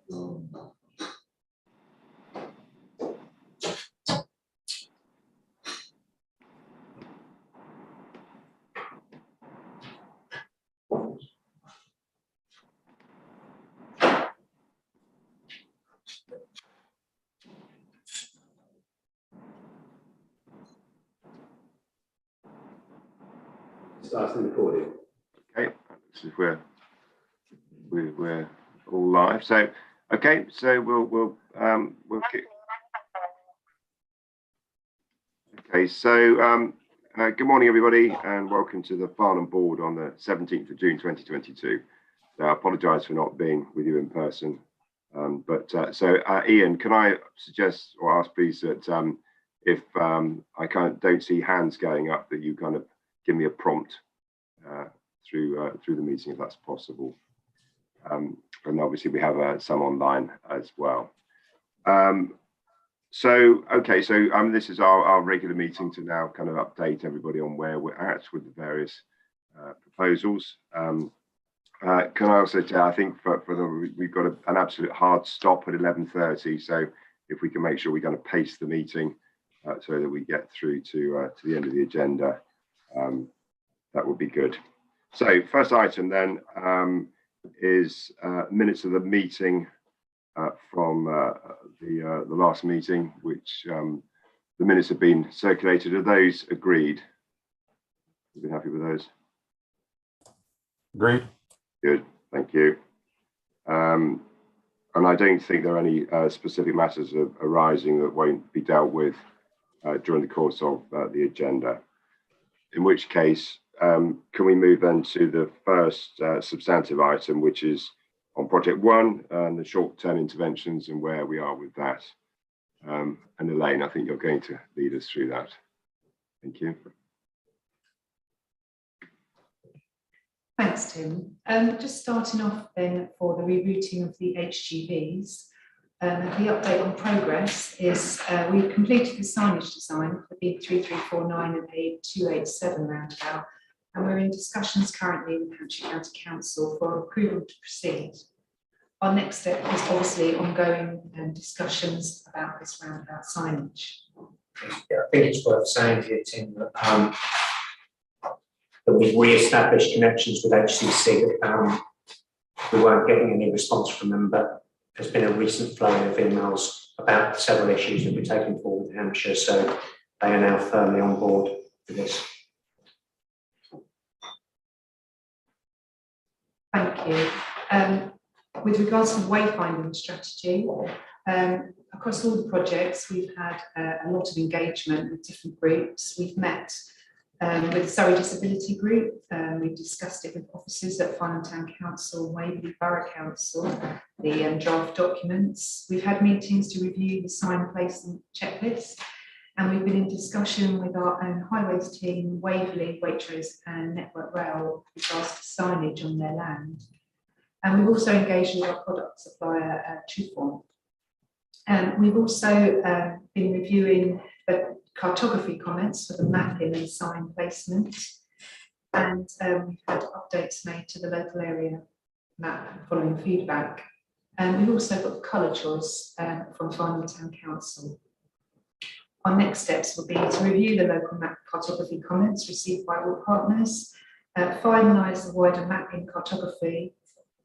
Starting recording. Okay, this is where we're all live. So, okay, so we'll kick. Okay, so good morning, everybody, and welcome to the Farnham board on the 17th of June 2022. So I apologise for not being with you in person, Ian, can I suggest or ask, please, that if I don't see hands going up, that you kind of give me a prompt through the meeting, if that's possible. And obviously we have some online as well. This is our regular meeting to now kind of update everybody on where we're at with the various proposals. Can I also tell, I think we've got an absolute hard stop at 11:30, so if we can make sure we kind of pace the meeting so that we get through to the end of the agenda, that would be good. So first item then is minutes of the meeting from the last meeting, which the minutes have been circulated. Are those agreed? You've been happy with those? Agreed. Good, thank you. And I don't think there are any specific matters arising that won't be dealt with during the course of the agenda. In which case, can we move then to the first substantive item, which is on project one and the short-term interventions and where we are with that. And Elaine, I think you're going to lead us through that. Thank you. Thanks, Tim. Just starting off then for the rerouting of the HGVs. The update on progress is we've completed the signage design for the 3349 and 8287 roundabout, and we're in discussions currently with Hampshire County Council for approval to proceed. Our next step is obviously ongoing discussions about this roundabout signage. Yeah, I think it's worth saying here, Tim, that we've re-established connections with HCC. We weren't getting any response from them, but there's been a recent flow of emails about several issues that we're taking forward with Hampshire, so they are now firmly on board for this. Thank you. With regards to the wayfinding strategy, across all the projects, we've had a lot of engagement with different groups. We've met with the Surrey Disability Group. We've discussed it with officers at Farnham Town Council, Waverley Borough Council, the draft documents. We've had meetings to review the sign placement checklist, and we've been in discussion with our own highways team, Waverley, Waitrose and Network Rail with regards to signage on their land. And we've also engaged with our product supplier, Truform. We've also been reviewing the cartography comments for the mapping and sign placement. And we've had updates made to the local area map following feedback. And we've also got the colour choice from Farnham Town Council. Our next steps will be to review the local map cartography comments received by all partners, finalise the wider mapping cartography,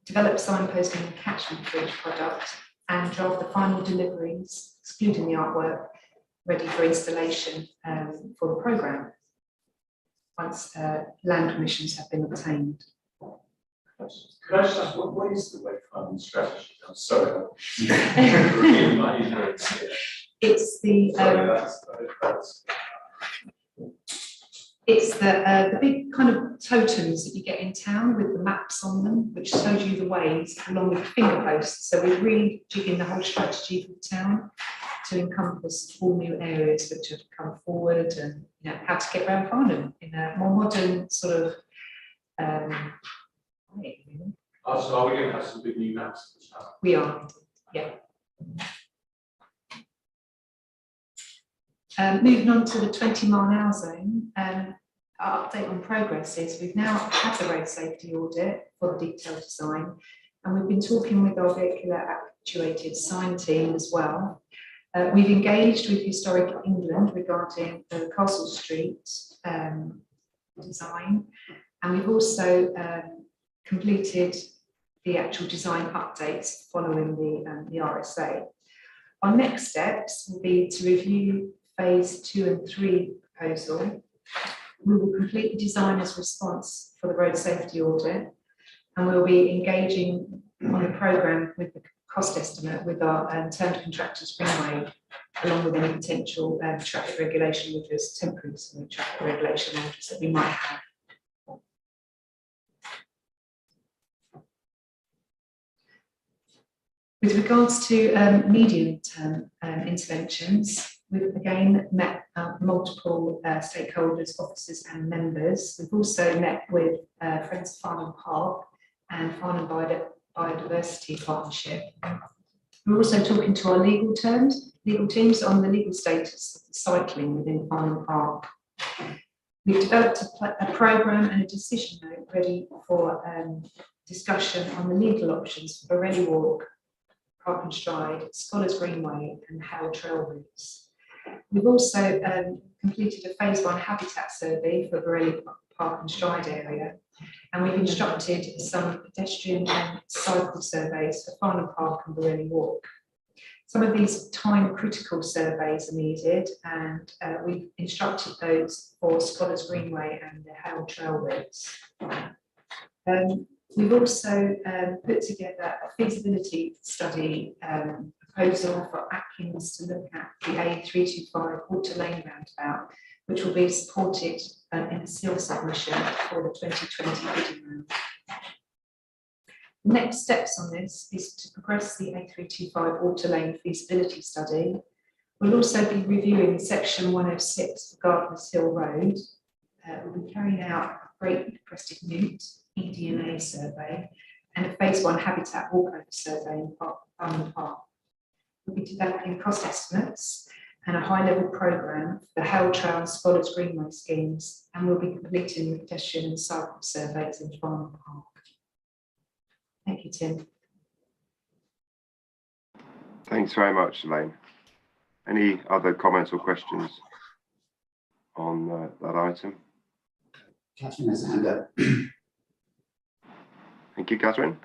develop signposting and catchment bridge product, and draft the final deliveries, excluding the artwork, ready for installation for the programme once land permissions have been obtained. Could I just ask, what is the wayfinding strategy? I'm sorry. It's the the big kind of totems that you get in town with the maps on them, which shows you the ways along with the finger posts. So we're really jigging the whole strategy for the town to encompass all new areas which have come forward, and how to get around Farnham in a more modern sort of way. So are we going to have some big new maps? We are, yeah. Moving on to the 20-mile-an-hour zone, our update on progress is we've now had the road safety audit for the detailed design, And we've been talking with our vehicular actuated sign team as well. We've engaged with Historic England regarding the Castle Street design, and we've also completed the actual design updates following the RSA. Our next steps will be to review phase 2 and 3 proposal. We will complete the designer's response for the road safety audit, and we'll be engaging on the programme with the cost estimate with our termed contractors Greenway, along with any potential traffic regulation measures, temporary traffic regulation measures that we might have. With regards to medium-term interventions, we've again met multiple stakeholders, officers and members. We've also met with Friends of Farnham Park and Farnham Biodiversity Partnership. We're also talking to our legal teams on the legal status of the cycling within Farnham Park. We've developed a programme and a decision note ready for discussion on the legal options for Borelli Walk, Park and Stride, Scholars Greenway and Howell Trail routes. We've also completed a phase 1 habitat survey for Borelli Park and Stride area, and we've instructed some pedestrian and cycle surveys for Farnham Park and Borelli Walk. Some of these time critical surveys are needed, and we've instructed those for Scholars Greenway and the Howell Trail routes. We've also put together a feasibility study proposal for Atkins to look at the A325 Water Lane roundabout, which will be supported in a seal submission for the 2020 bidding round. The next steps on this is to progress the A325 Water Lane feasibility study. We'll also be reviewing section 106 for Gardeners Hill Road. We'll be carrying out a Great Crested Newt eDNA survey and a phase 1 habitat walkover survey in Farnham Park. We'll be developing cost estimates and a high-level programme for the Howell Trail and Scholars Greenway schemes, and we'll be completing the pedestrian and cycle surveys in Farnham Park. Thank you, Tim. Thanks very much, Elaine. Any other comments or questions on that item? Catherine has a hand up. Thank you, Catherine.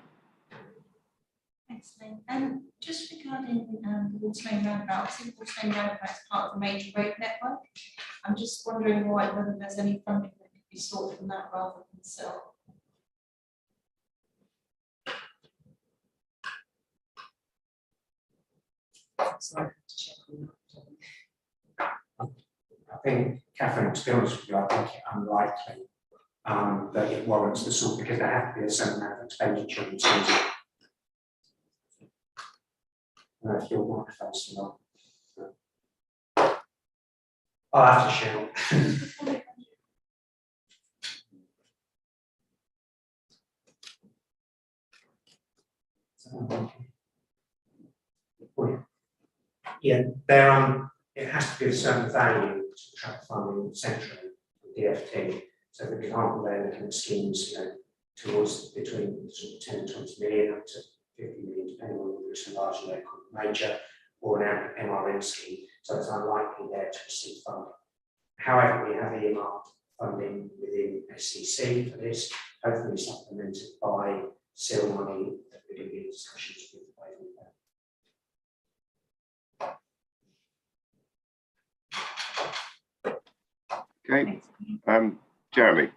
Thanks, Lynn. Just regarding the Water Lane roundabout, I think the Water Lane roundabout is part of the major road network. I'm just wondering whether there's any funding that could be sought from that rather than sell. So I have to check on that. I think, Catherine, to be honest with you, I think it unlikely that it warrants the sort, because there have to be a certain amount of expenditure in terms of. If your microphone's still on. I'll have to shout. Yeah, it has to be a certain value to track funding centrally with DFT. So for example, they're looking at schemes, towards between sort of 10 and 20 million up to 50 million, depending on whether it's a large local major or an MRM scheme. So it's unlikely there to receive funding. However, we have earmarked funding within SCC for this, hopefully supplemented by seal money that we're going to be in discussions with the Wave. Okay, Jeremy.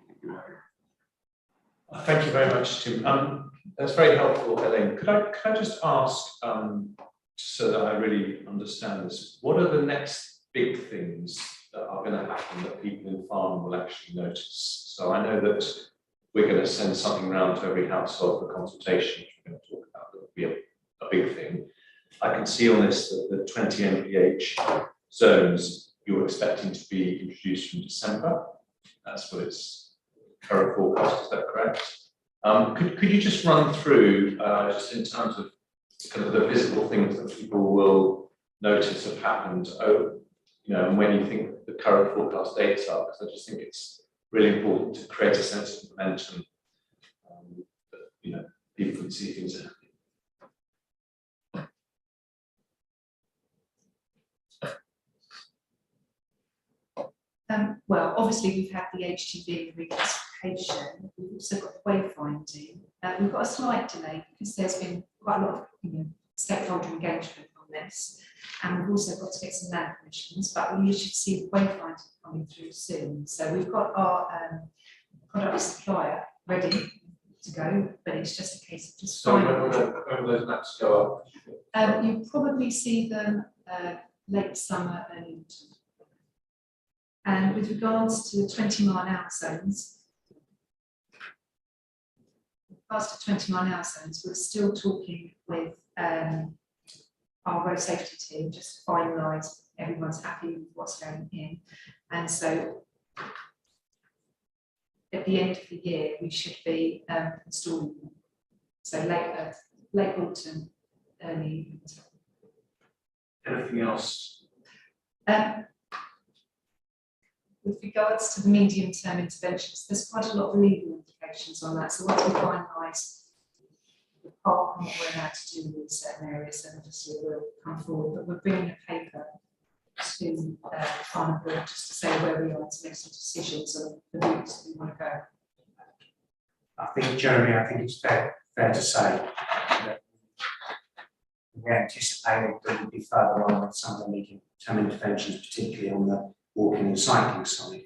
Thank you very much, Tim. That's very helpful, Elaine. Could I just ask, so that I really understand this, what are the next big things that are going to happen that people in Farnham will actually notice? So I know that we're going to send something around to every household for consultation, which we're going to talk about. That will be a big thing. I can see on this that the 20 mph zones you're expecting to be introduced from December. That's what its current forecast, is that correct? Could you just run through, just in terms of kind of the visible things that people will notice have happened, and when you think the current forecast dates are, because I just think it's really important to create a sense of momentum, people can see things are happening. Well, obviously we've had the HGV reclassification. We've also got wayfinding. We've got a slight delay because there's been quite a lot of stakeholder engagement on this, and we've also got to get some land permissions. But we should see the wayfinding coming through soon. So we've got our product supplier ready to go, but it's just a case of just So when finding. will those maps go up? You'll probably see them late summer, early autumn. And with regards to the 20-mile-an-hour zones, we're still talking with our road safety team just to finalise everyone's happy with what's going in. And so at the end of the year, we should be installing them. So late autumn, early winter. Anything else? With regards to the medium-term interventions, there's quite a lot of legal implications on that. So once we finalise the part and what we're allowed to do in certain areas, then obviously we'll come forward. But we're bringing a paper to Farnham just to say where we are to make some decisions on the routes we want to go. I think, Jeremy, it's fair to say that we anticipated there would be further on with some of the medium-term interventions, particularly on the walking and cycling side.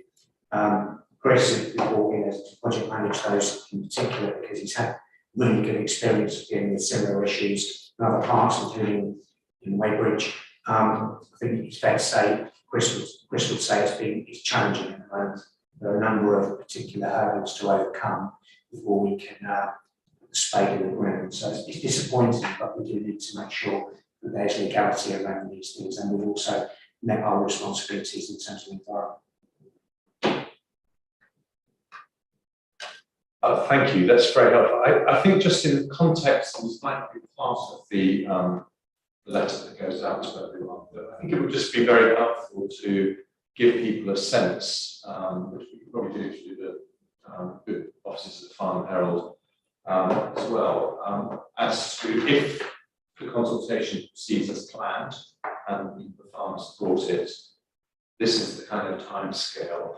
Chris is brought in as to project manage those in particular because he's had really good experience dealing with similar issues in other parts, including in Weybridge. I think it's fair to say, Chris would say it's challenging at the moment. There are a number of particular hurdles to overcome before we can put the spade in the ground. So it's disappointing, but we do need to make sure that there's legality around these things, and we've also met our responsibilities in terms of environment. Thank you, that's very helpful. I think just in the context, and this might be part of the letter that goes out to everyone, but I think it would just be very helpful to give people a sense, which we could probably do through the good offices of the Farnham Herald as well, as to if the consultation proceeds as planned and the farmers support it, this is the kind of timescale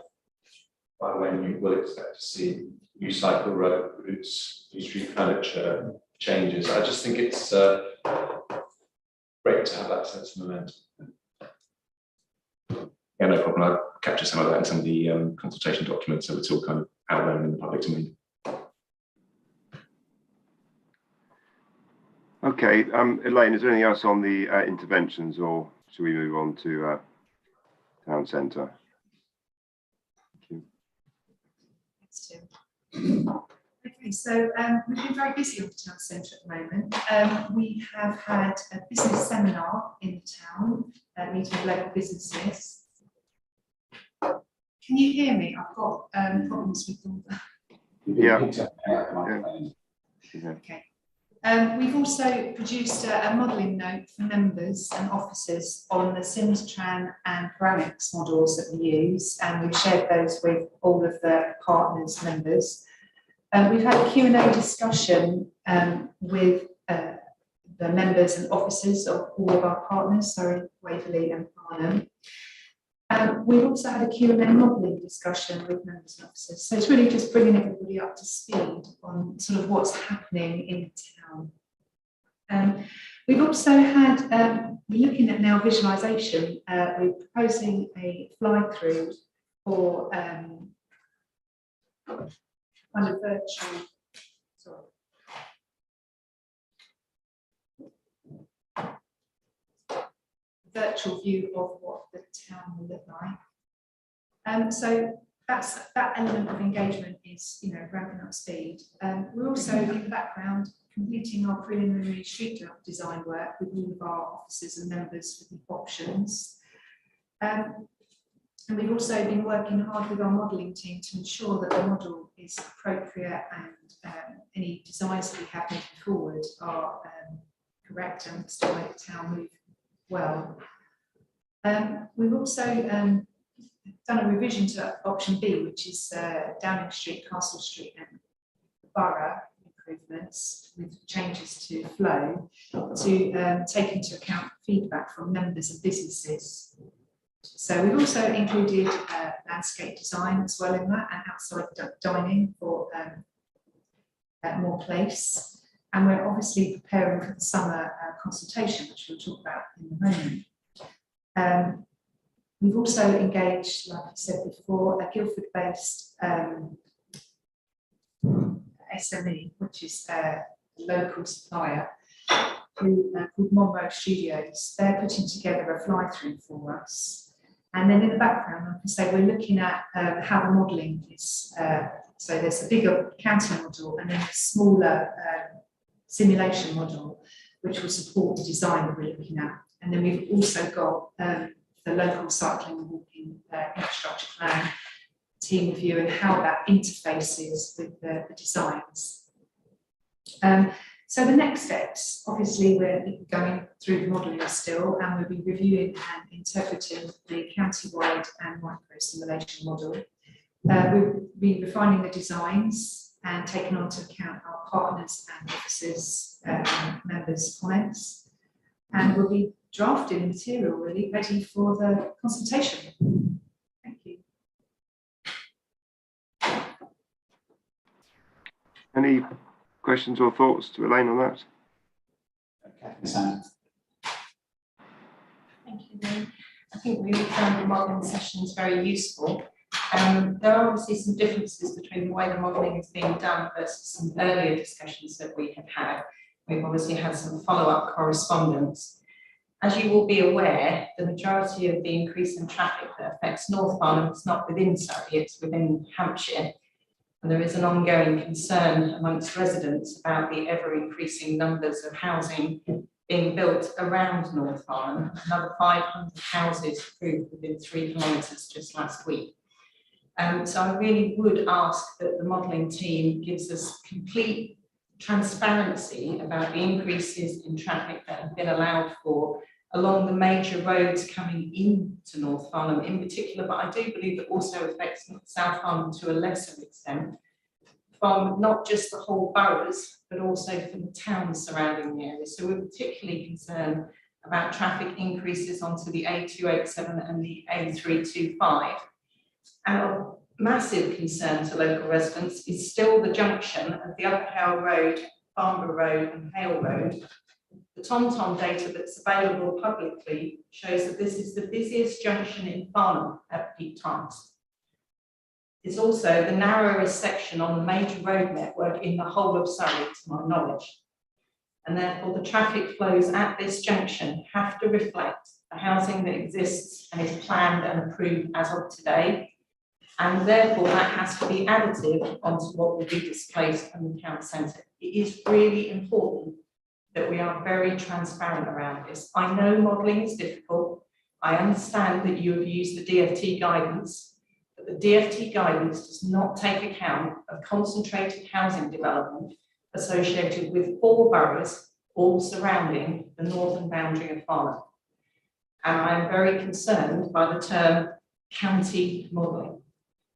by when you will expect to see new cycle road routes, new street furniture changes. I just think it's great to have that sense of momentum. Yeah, no problem. I'll capture some of that in some of the consultation documents, so it's all kind of out there in the public domain. Okay, Elaine, is there anything else on the interventions, or should we move on to town centre? Thanks, Tim. Okay, so we've been very busy on the town centre at the moment. We have had a business seminar in the town, meeting with local businesses. Can you hear me? I've got problems with all that. Yeah. Okay. We've also produced a modelling note for members and officers on the Simstran and Granix models that we use, and we've shared those with all of the partners, members. We've had a Q&A discussion with the members and officers of all of our partners, so Waverley and Farnham. We've also had a Q&A modelling discussion with members and officers. So it's really just bringing everybody up to speed on sort of what's happening in the town. We've also had, we're looking at now visualisation. We're proposing a fly-through for kind of virtual, sorry. Virtual view of what the town will look like. So that element of engagement is, ramping up speed. We're also in the background completing our preliminary street design work with all of our officers and members for the options. And we've also been working hard with our modelling team to ensure that the model is appropriate and any designs that we have moving forward are correct and still make the town move well. We've also done a revision to option B, which is Downing Street, Castle Street and the Borough improvements with changes to flow to take into account feedback from members of businesses. So we've also included landscape design as well in that, and outside dining for more place. And we're obviously preparing for the summer consultation, which we'll talk about in a moment. We've also engaged, like I said before, a Guildford-based SME, which is a local supplier, called Monroe Studios. They're putting together a fly-through for us. And then in the background, like I say, we're looking at how the modelling is. So there's a bigger counting model and then a smaller simulation model, which will support the design that we're looking at. And then we've also got the local cycling and walking infrastructure plan team review and how that interfaces with the designs. So the next steps, obviously we're going through the modelling still, and we'll be reviewing and interpreting the county-wide and micro simulation model. We'll be refining the designs and taking on to account our partners and officers members' comments. And we'll be drafting material really ready for the consultation. Thank you. Any questions or thoughts to Elaine on that? Catherine Sand. Thank you, Lynn. I think we all found the modelling sessions very useful. There are obviously some differences between the way the modelling is being done versus some earlier discussions that we have had. We've obviously had some follow-up correspondence. As you will be aware, the majority of the increase in traffic that affects North Farnham is not within Surrey, it's within Hampshire. And there is an ongoing concern amongst residents about the ever-increasing numbers of housing being built around North Farnham. Another 500 houses approved within 3 kilometres just last week. So I really would ask that the modelling team gives us complete transparency about the increases in traffic that have been allowed for along the major roads coming into North Farnham in particular, but I do believe it also affects South Farnham to a lesser extent, from not just the whole boroughs, but also from the towns surrounding the area. So we're particularly concerned about traffic increases onto the A287 and the A325. And of massive concern to local residents is still the junction of the Upper Hale Road, Farnborough Road and Hale Road. The TomTom data that's available publicly shows that this is the busiest junction in Farnham at peak times. It's also the narrowest section on the major road network in the whole of Surrey, to my knowledge. And therefore the traffic flows at this junction have to reflect the housing that exists and is planned and approved as of today. And therefore that has to be additive onto what will be displaced from the town centre. It is really important that we are very transparent around this. I know modelling is difficult. I understand that you have used the DFT guidance, but the DFT guidance does not take account of concentrated housing development associated with 4 boroughs, all surrounding the northern boundary of Farnham. And I am very concerned by the term county modelling,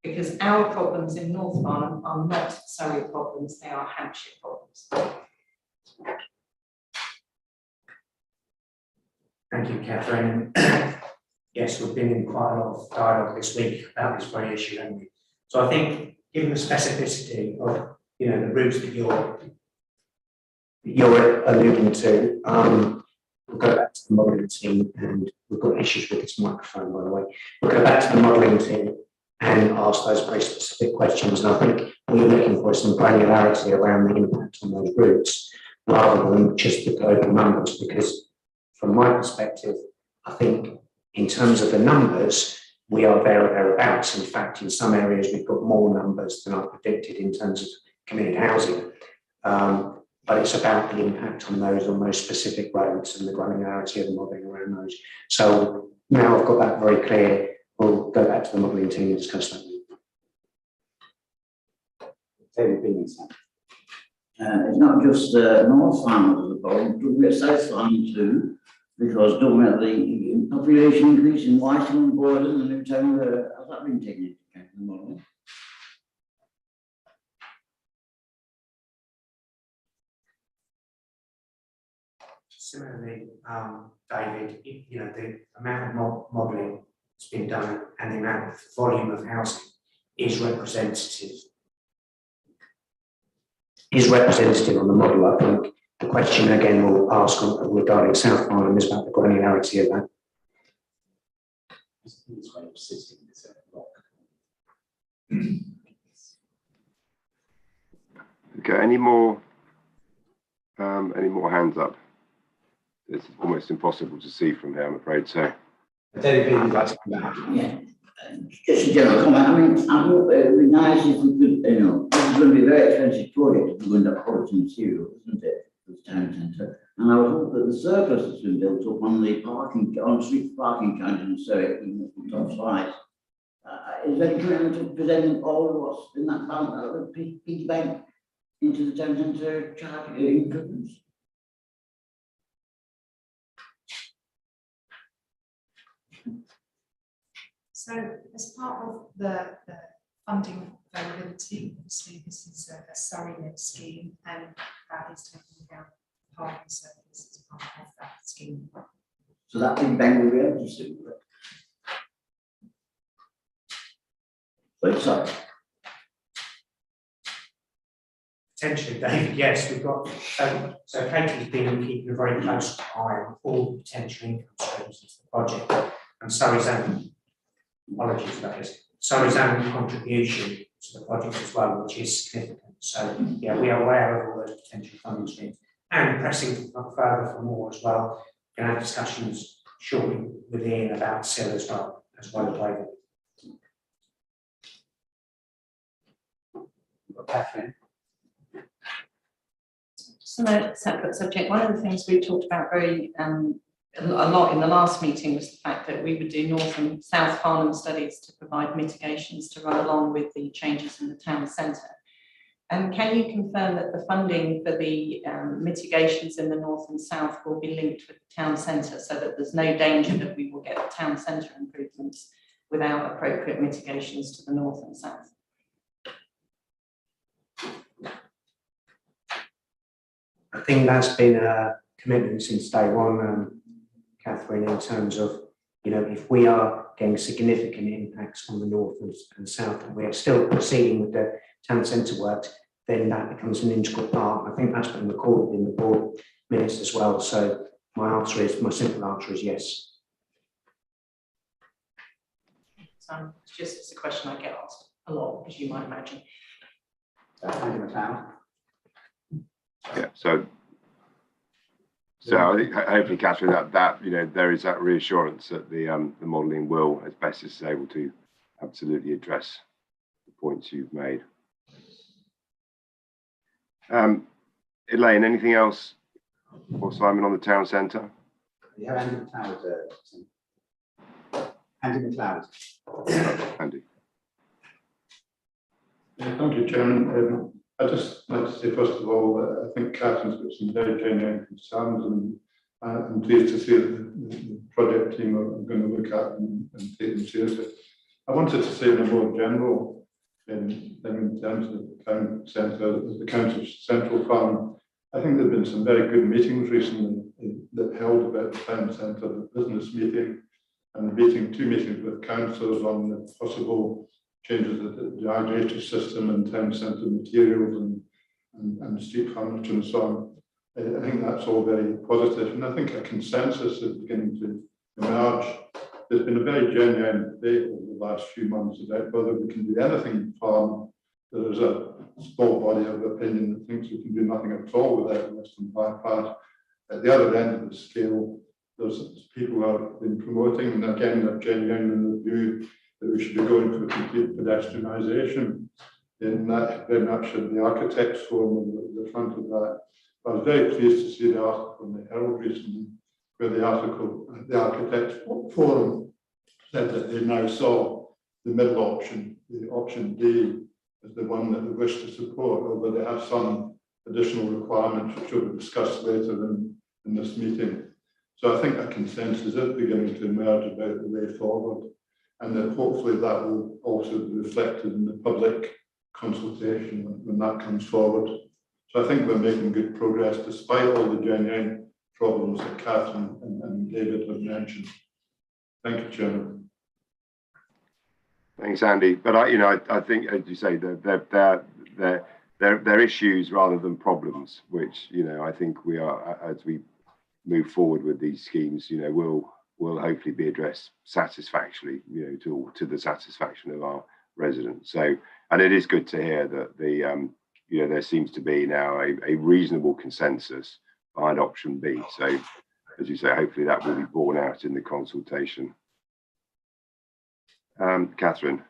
because our problems in North Farnham are not Surrey problems, they are Hampshire problems. Thank you, Catherine. Yes, we've been in quite a lot of dialogue this week about this very issue, haven't we? So I think, given the specificity of the routes that you're alluding to, we'll go back to the modelling team, and we've got issues with this microphone, by the way. We'll go back to the modelling team and ask those very specific questions. And I think what you're looking for is some granularity around the impact on those routes, rather than just the global numbers, because from my perspective, I think in terms of the numbers, we are thereabouts. In fact, in some areas, we've got more numbers than I predicted in terms of committed housing. But it's about the impact on those specific roads and the granularity of the modelling around those. So now I've got that very clear. We'll go back to the modelling team and discuss that. David Bingham. It's not just North Farnham as a problem, don't we have South Farnham too, because don't we have the population increase in Whitehall and Borden and the new town, has that been taken into account in the modelling? Similarly, David, the amount of modelling that's been done and the amount of volume of housing is representative. On the model. I think the question again we'll ask regarding South Farnham is about the granularity of that. Okay, any more hands up? It's almost impossible to see from here, I'm afraid. So, David, would like to come back? Yeah, just a general comment. I mean, I hope it would be nice if we could, this is going to be a very expensive project if we're going to quality material, isn't it, for the town centre? And I would hope that the surplus that's been built up on the on-street parking charges, so it can top slides, is very commitment to presenting all of what's in that balance, piggy bank into the town centre charge improvements. So as part of the funding availability, obviously this is a Surrey-led scheme and that is taking down parking services as part of that scheme. So that big bang will be able to see. But sorry. Potentially, David, yes, we've got, so Katie's been keeping a very close eye on all potential income streams of the project, and Surrey's own, apologies for that, Surrey's own contribution to the project as well, which is significant. So, yeah, we are aware of all those potential funding streams and pressing further for more as well. We're going to have discussions shortly with Ian about SIL as well as David. Catherine. Just on a separate subject, one of the things we talked about a lot in the last meeting was the fact that we would do North and South Farnham studies to provide mitigations to run along with the changes in the town centre. Can you confirm that the funding for the mitigations in the North and South will be linked with the town centre so that there's no danger that we will get the town centre improvements without appropriate mitigations to the North and South? I think that's been a commitment since day one, Catherine, in terms of, if we are getting significant impacts on the North and South, and we're still proceeding with the town centre work, then that becomes an integral part. I think that's been recorded in the board minutes as well. So my simple answer is yes. It's just a question I get asked a lot, as you might imagine. yeah, so I think hopefully, Catherine, that there is that reassurance that the modelling will, as best as it's able to, absolutely address the points you've made. Elaine, anything else for Simon on the town centre? Yeah, Andy McLeod. Andy McLeod. Andy. Thank you, Chairman. I'd just like to say, first of all, I think Catherine's got some very genuine concerns, and I'm pleased to see that the project team are going to look at and take them seriously. I wanted to say in a more general, in terms of the town centre, the council's central fund, I think there have been some very good meetings recently that held about the town centre, the business meeting, and two meetings with councillors on the possible changes of the hydration system and town centre materials and street furniture and so on. I think that's all very positive, and I think a consensus is beginning to emerge. There's been a very genuine debate over the last few months about whether we can do anything in farm. There is a small body of opinion that thinks we can do nothing at all without a Western bypass. At the other end of the scale, there's people who have been promoting, and again, they're genuine in the view that we should be going for complete pedestrianisation. In that, very much in the architects forum on the front of that. I was very pleased to see the article in the Herald recently, where the architects forum said that they now saw the middle option, the option D, as the one that they wish to support, although they have some additional requirements which will be discussed later in this meeting. So I think a consensus is beginning to emerge about the way forward, and that hopefully that will also be reflected in the public consultation when that comes forward. So I think we're making good progress despite all the genuine problems that Catherine and David have mentioned. Thank you, Chairman. Thanks, Andy. But I think, as you say, they're issues rather than problems, which I think we are, as we move forward with these schemes, will hopefully be addressed satisfactorily, to the satisfaction of our residents. So, and it is good to hear that there seems to be now a reasonable consensus behind option B. So, as you say, hopefully that will be borne out in the consultation. Catherine.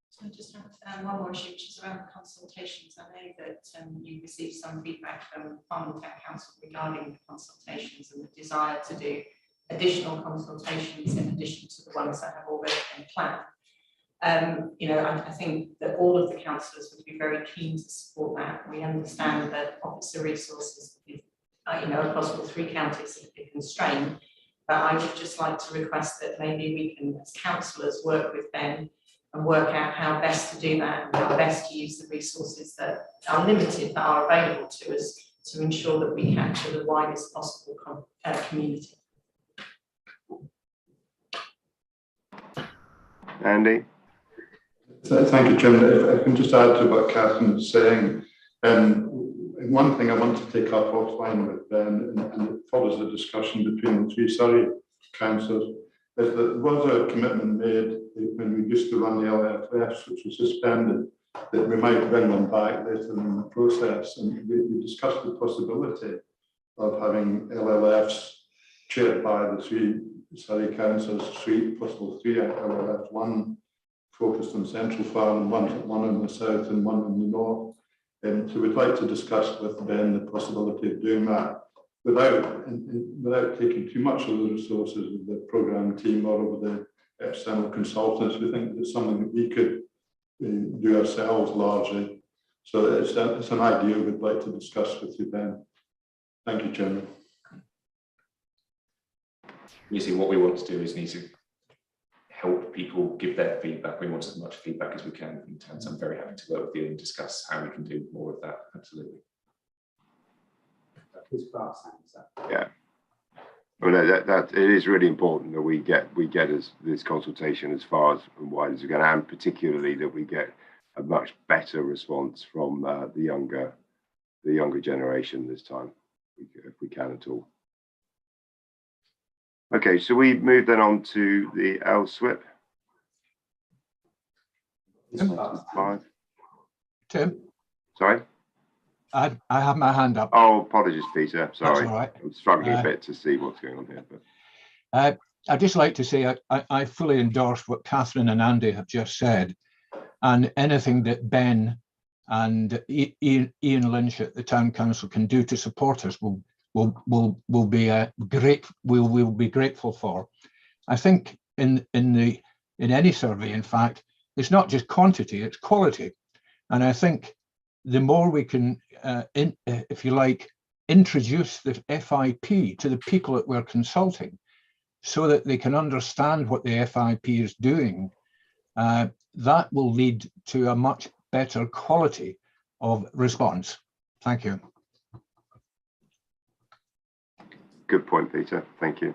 So I just have one more issue, which is around the consultations. I know that you received some feedback from Farnham Town Council regarding the consultations and the desire to do additional consultations in addition to the ones that have already been planned. I think that all of the councillors would be very keen to support that. We understand that officer resources, across all 3 counties have been constrained, but I would just like to request that maybe we can, as councillors, work with them and work out how best to do that and how best to use the resources that are limited, that are available to us, to ensure that we capture the widest possible community. Andy? Thank you, Chairman. If I can just add to what Catherine was saying. One thing I want to take up offline with Ben, and it follows the discussion between the 3 Surrey councils, is that there was a commitment made when we used to run the LFFs, which was suspended, that we might bring them back later in the process. And we discussed the possibility of having LLFs chaired by the 3 Surrey councils, 3 LLFs, one focused on Central Farnham, one in the south and one in the north. So we'd like to discuss with Ben the possibility of doing that without taking too much of the resources of the programme team or of the external consultants. We think it's something that we could do ourselves largely. So it's an idea we'd like to discuss with you, Ben. Thank you, Chairman. Basically, what we want to do is need to help people give their feedback. We want as much feedback as we can from towns. I'm very happy to work with you and discuss how we can do more of that. Absolutely. Yeah. Well, that it is really important that we get this consultation as far as and wide as we can, and particularly that we get a much better response from the younger generation this time, if we can at all. Okay, so we move then on to the LSWIP. Tim? Sorry? I have my hand up. Oh, apologies, Peter. Sorry. That's all right. I'm struggling a bit to see what's going on here. But I'd just like to say I fully endorse what Catherine and Andy have just said, and anything that Ben and Ian Lynch at the Town Council can do to support us will be grateful for. I think in any survey, in fact, it's not just quantity, it's quality. And I think the more we can, if you like, introduce the FIP to the people that we're consulting so that they can understand what the FIP is doing, that will lead to a much better quality of response. Thank you. Good point, Peter. Thank you.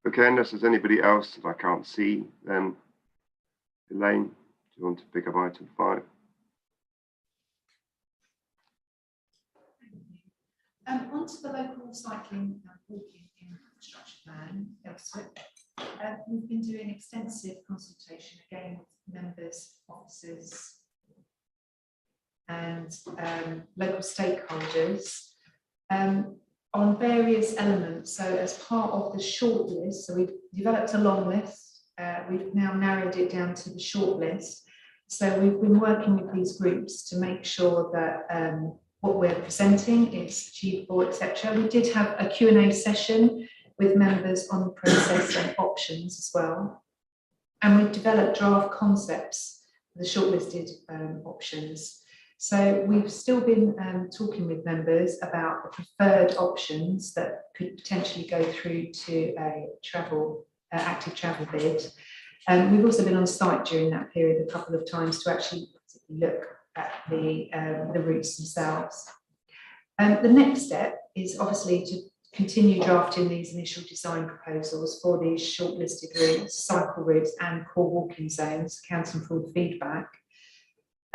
Okay, unless there's anybody else that I can't see, then Elaine, do you want to pick up item 5? Onto the local cycling and walking infrastructure plan, we've been doing extensive consultation again with members, officers, and local stakeholders on various elements. So as part of the short list, so we've developed a long list, we've now narrowed it down to the short list. So we've been working with these groups to make sure that what we're presenting is achievable, etc. We did have a Q&A session with members on the process and options as well. And we've developed draft concepts for the shortlisted options. So we've still been talking with members about the preferred options that could potentially go through to a active travel bid. We've also been on site during that period a couple of times to actually look at the routes themselves. The next step is obviously to continue drafting these initial design proposals for these shortlisted routes, cycle routes and core walking zones, accounting for the feedback.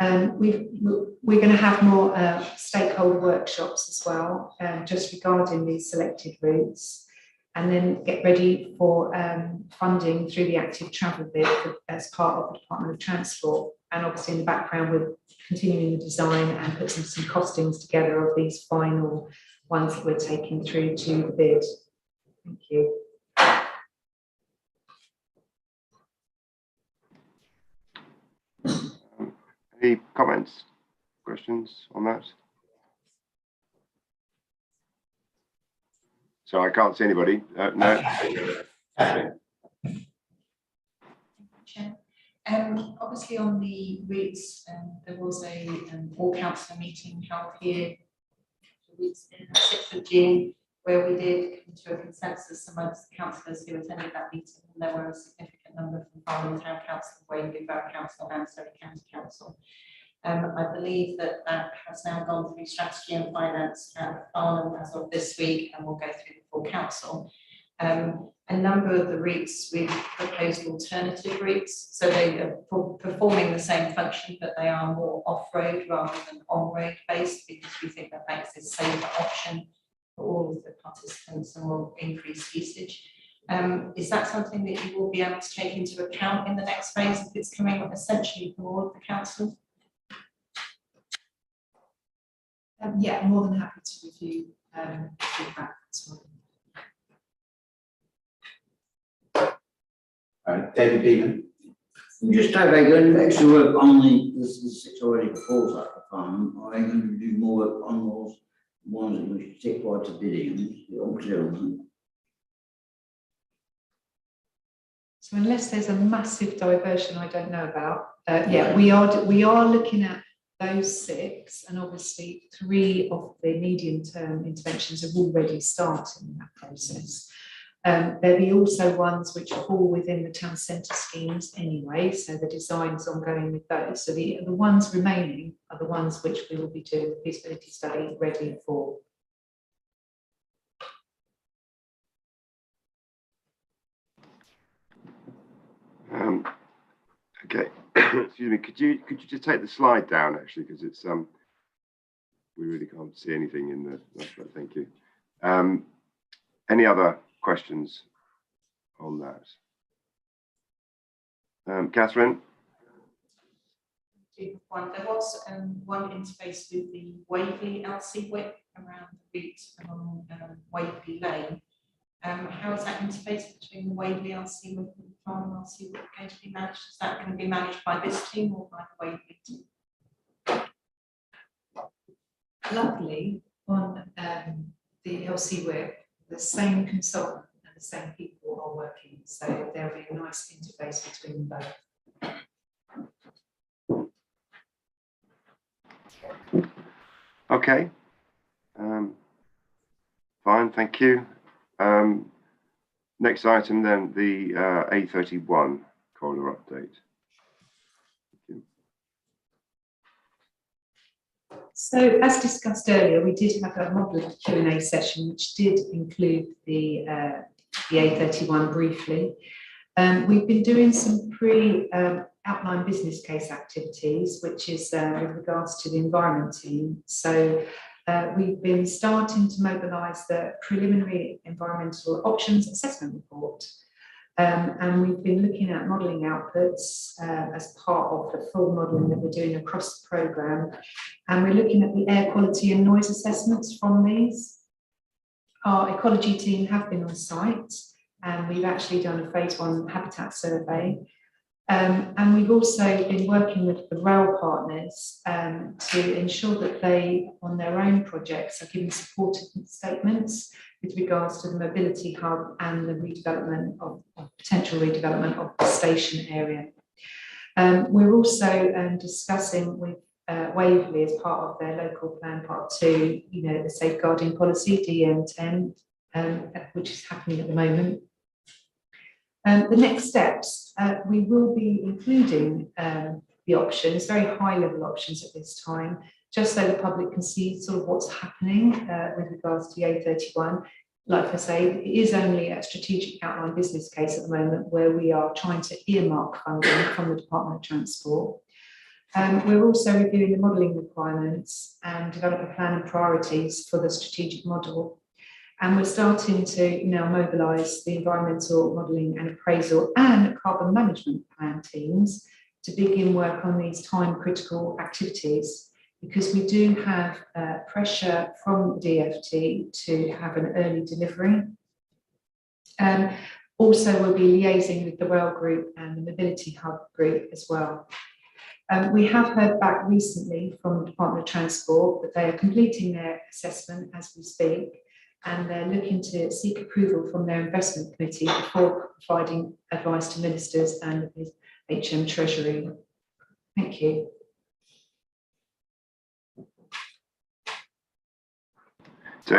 We're going to have more stakeholder workshops as well, just regarding these selected routes, and then get ready for funding through the active travel bit as part of the Department of Transport. And obviously in the background, we're continuing the design and putting some costings together of these final ones that we're taking through to the bid. Thank you. Any comments, questions on that? So I can't see anybody. No. Obviously on the routes, there was a all councillor meeting held here the 6th of June, where we did come to a consensus amongst the councillors who attended that meeting, and there were a significant number from Farnham Town Council, Waverley Borough Council and Surrey County Council. I believe that has now gone through strategy and finance at Farnham as of this week, and will go through the full council. A number of the routes we've proposed alternative routes, so they are performing the same function, but they are more off-road rather than on-road based, because we think that makes a safer option for all of the participants and will increase usage. Is that something that you will be able to take into account in the next phase if it's coming up essentially from all of the council? Yeah, I'm more than happy to review feedback as well. David Beeman. Just have they going to extra work on the 6 already proposed at the farm, or are they going to do more work on those ones that we take forward to bidding? So unless there's a massive diversion I don't know about, yeah, we are looking at those 6, and obviously 3 of the medium-term interventions have already started in that process. There'll be also ones which fall within the town centre schemes anyway, so the design's ongoing with those. So the ones remaining are the ones which we will be doing the feasibility study ready for. Okay, excuse me. Could you just take the slide down actually, because it's we really can't see anything in the. Thank you. Any other questions on that? Catherine? There was one interface with the Waverley LC whip around the route along Waverley Lane. How is that interface between the Waverley LC whip and the Farnham LC whip going to be managed? Is that going to be managed by this team or by the Waverley team? Luckily, on the LC whip, the same consultant and the same people are working, so there'll be a nice interface between both. Okay. Fine, thank you. Next item then, the A31 corridor update. So as discussed earlier, we did have a model Q&A session which did include the A31 briefly. We've been doing some outline business case activities, which is with regards to the environment team. So we've been starting to mobilise the preliminary environmental options assessment report. And we've been looking at modelling outputs as part of the full modelling that we're doing across the programme. And we're looking at the air quality and noise assessments from these. Our ecology team have been on site, and we've actually done a phase 1 habitat survey. And we've also been working with the rail partners to ensure that they, on their own projects, are giving supportive statements with regards to the mobility hub and the redevelopment of potential redevelopment of the station area. We're also discussing with Waverley as part of their local plan part 2, the safeguarding policy DM10, which is happening at the moment. The next steps, we will be including the options, very high level options at this time, just so the public can see sort of what's happening with regards to the A31. Like I say, it is only a strategic outline business case at the moment where we are trying to earmark funding from the Department of Transport. We're also reviewing the modelling requirements and develop a plan and priorities for the strategic model. And we're starting to now mobilise the environmental modelling and appraisal and carbon management plan teams to begin work on these time critical activities, because we do have pressure from DFT to have an early delivery. Also, we'll be liaising with the Rail Group and the Mobility Hub Group as well. We have heard back recently from the Department of Transport that they are completing their assessment as we speak, and they're looking to seek approval from their investment committee before providing advice to ministers and the HM Treasury. Thank you. Can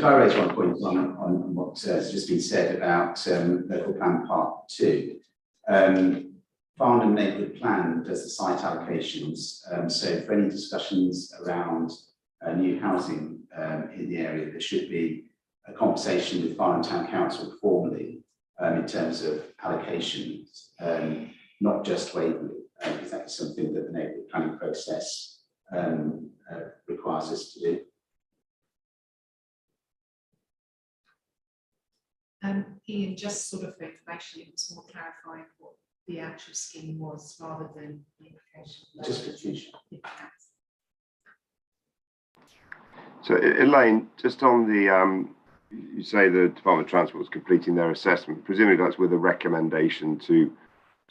I raise one point on what has just been said about local plan part 2? Farnham made the plan, does the site allocations. So for any discussions around new housing in the area, there should be a conversation with Farnham Town Council formally in terms of allocations, not just Waverley, because that is something that the neighbourhood planning process requires us to do. Ian, just sort of for information, it was more clarifying what the actual scheme was rather than the implication. Just for future. So Elaine, just on the, you say the Department of Transport is completing their assessment. Presumably that's with a recommendation to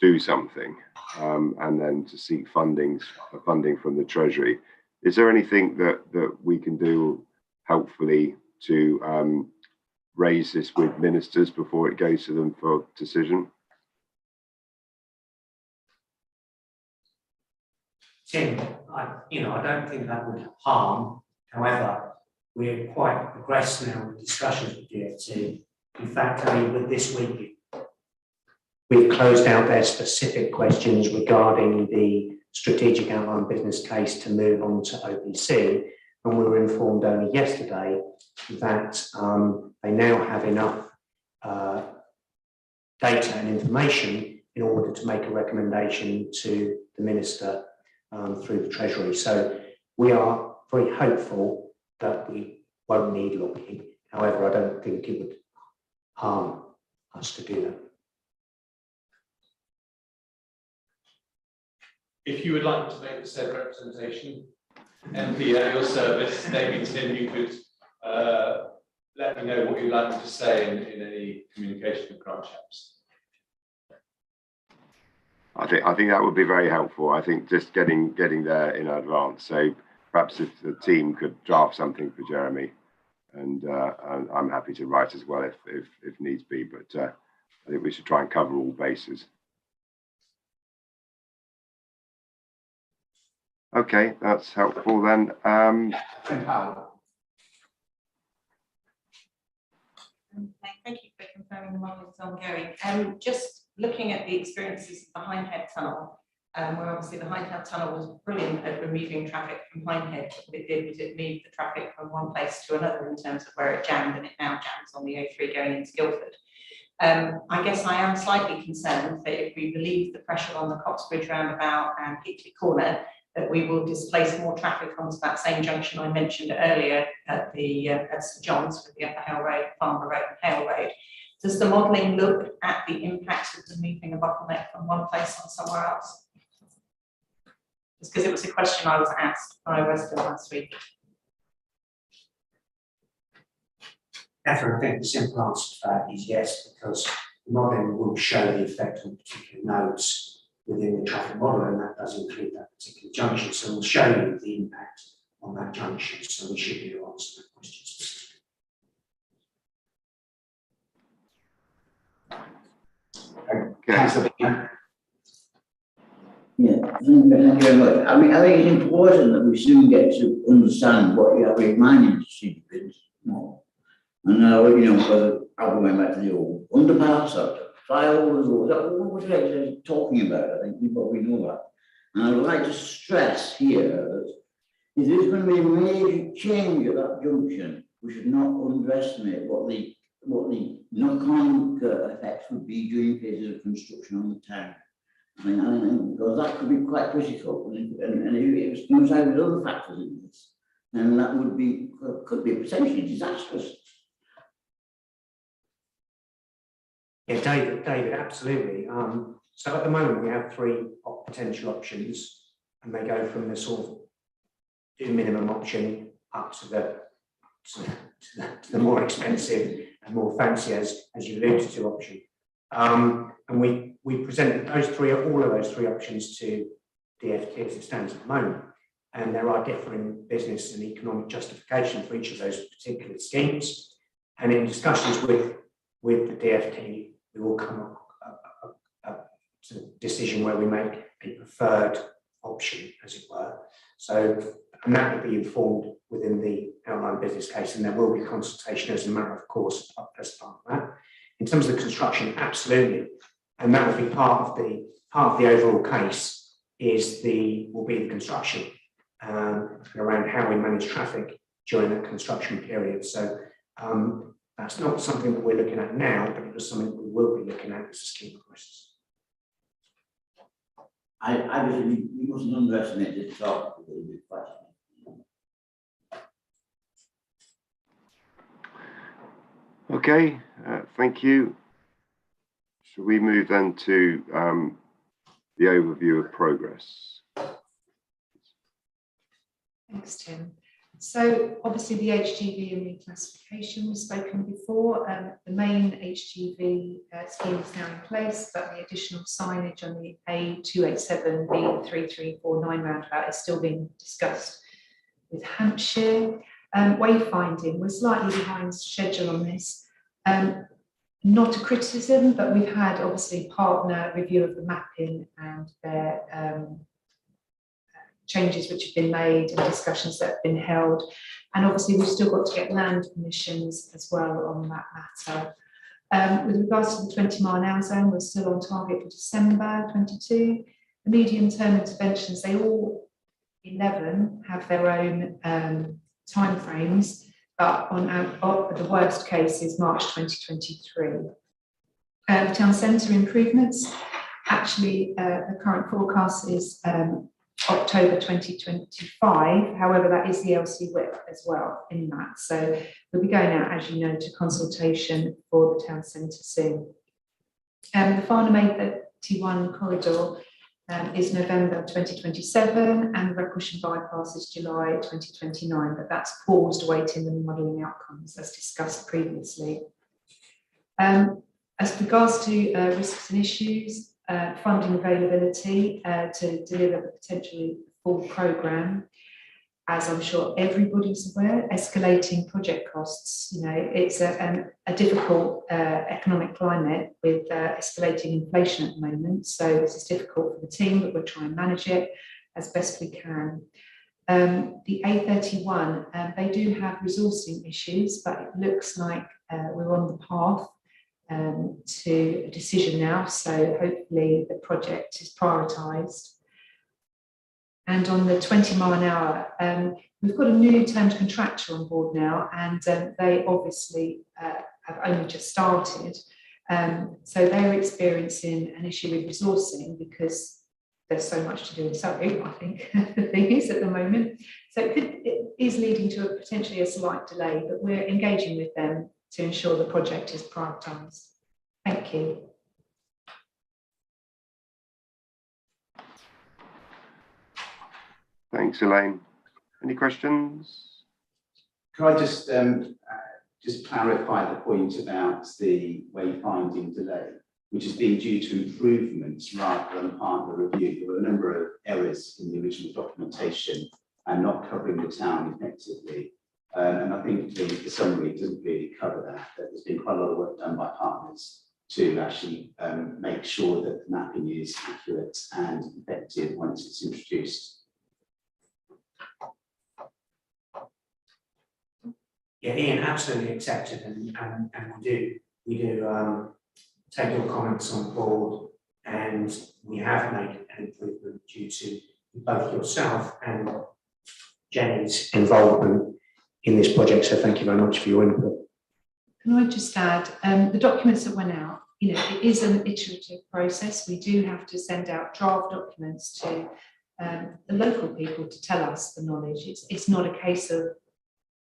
do something and then to seek funding from the Treasury. Is there anything that we can do helpfully to raise this with ministers before it goes to them for decision? Tim, I don't think that would harm. However, we're quite progressed now with discussions with DFT. In fact, with this week, we've closed out their specific questions regarding the strategic outline business case to move on to OPC. And we were informed only yesterday that they now have enough data and information in order to make a recommendation to the Minister through the Treasury. So we are very hopeful that we won't need lobbying. However, I don't think it would harm us to do that. If you would like to make the said representation, MP at your service, Davidson, you could let me know what you'd like me to say in any communication with Grant Chaps. I think that would be very helpful. I think just getting there in advance. So perhaps if the team could draft something for Jeremy, and I'm happy to write as well if needs be. But I think we should try and cover all bases. Okay, that's helpful then. Thank you for confirming the model is ongoing. Just looking at the experiences of the Hindhead Tunnel, where obviously the Hindhead Tunnel was brilliant at removing traffic from Hindhead. What it did was it moved the traffic from one place to another in terms of where it jammed, and it now jams on the A3 going into Guildford. I guess I am slightly concerned that if we relieve the pressure on the Coxbridge roundabout and Hickley Corner, that we will displace more traffic onto that same junction I mentioned earlier at St John's with the Upper Hale Road, Farnham Road and Hale Road. Does the modelling look at the impact of removing a bottleneck from one place on somewhere else? Just because it was a question I was asked by a resident last week. Catherine, I think the simple answer to that is yes, because the modelling will show the effect on particular nodes within the traffic model, and that does include that particular junction. So we'll show you the impact on that junction. So we should be able to answer that question specifically. Okay. Yeah, thank you very much. I mean, I think it's important that we soon get to understand what you have in mind in strategic business more. And whether I'll go back to the old underpass or flyover, what was it talking about? I think we probably know that. And I would like to stress here that if there's going to be a major change at that junction, we should not underestimate what the knock-on effects would be during phases of construction on the town. I mean, because that could be quite critical, and if it was coincide with other factors in this, then that would be could be potentially disastrous. Yeah, David, absolutely. So at the moment we have three potential options, and they go from the sort of minimum option up to the more expensive and more fancy, as you alluded to, option. And we presented all of those three options to DFT as it stands at the moment. And there are differing business and economic justification for each of those particular schemes. And in discussions with the DFT, we will come up to a decision where we make a preferred option, as it were. So, and that will be informed within the outline business case, and there will be consultation as a matter of course as part of that. In terms of the construction, absolutely, and that will be part of the overall case. Will be the construction around how we manage traffic during that construction period. So that's not something that we're looking at now, but it is something we will be looking at as a scheme progresses. I believe we mustn't underestimate this topic a little bit faster. Okay, thank you. Shall we move then to the overview of progress? Thanks, Tim. So obviously the HGV and reclassification was spoken before. The main HGV scheme is now in place, but the additional signage on the A287 B3349 roundabout is still being discussed with Hampshire. Wayfinding, we're slightly behind schedule on this. Not a criticism, but we've had obviously partner review of the mapping and their changes which have been made and discussions that have been held. And obviously we've still got to get land permissions as well on that matter. With regards to the 20-mile-an-hour zone, we're still on target for December 22. The medium-term interventions, they all 11 have their own timeframes, but the worst case is March 2023. The town centre improvements, actually the current forecast is October 2025. However, that is the LC whip as well in that. So we'll be going out, as you know, to consultation for the town centre soon. The Farnham A31 corridor is November 2027, and the Recreation bypass is July 2029, but that's paused awaiting the modelling outcomes as discussed previously. As regards to risks and issues, funding availability to deliver the potentially full programme, as I'm sure everybody's aware, escalating project costs. You know, it's a difficult economic climate with escalating inflation at the moment. So this is difficult for the team, but we'll try and manage it as best we can. The A31, they do have resourcing issues, but it looks like we're on the path to a decision now. So hopefully the project is prioritised. And on the 20-mile-an-hour, we've got a new termed contractor on board now, and they obviously have only just started. So they're experiencing an issue with resourcing because there's so much to do in Surrey, I think the thing is at the moment. So it is leading to potentially a slight delay, but we're engaging with them to ensure the project is prioritised. Thank you. Thanks, Elaine. Any questions? Could I just clarify the point about the wayfinding delay, which has been due to improvements rather than partner review? There were a number of errors in the original documentation and not covering the town effectively. And I think the summary doesn't really cover that. There's been quite a lot of work done by partners to actually make sure that the mapping is accurate and effective once it's introduced. Yeah, Ian, absolutely accepted, and we do take your comments on board, and we have made an improvement due to both yourself and Jenny's involvement in this project. So thank you very much for your input. Can I just add, the documents that went out, you know, it is an iterative process. We do have to send out draft documents to the local people to tell us the knowledge. It's not a case of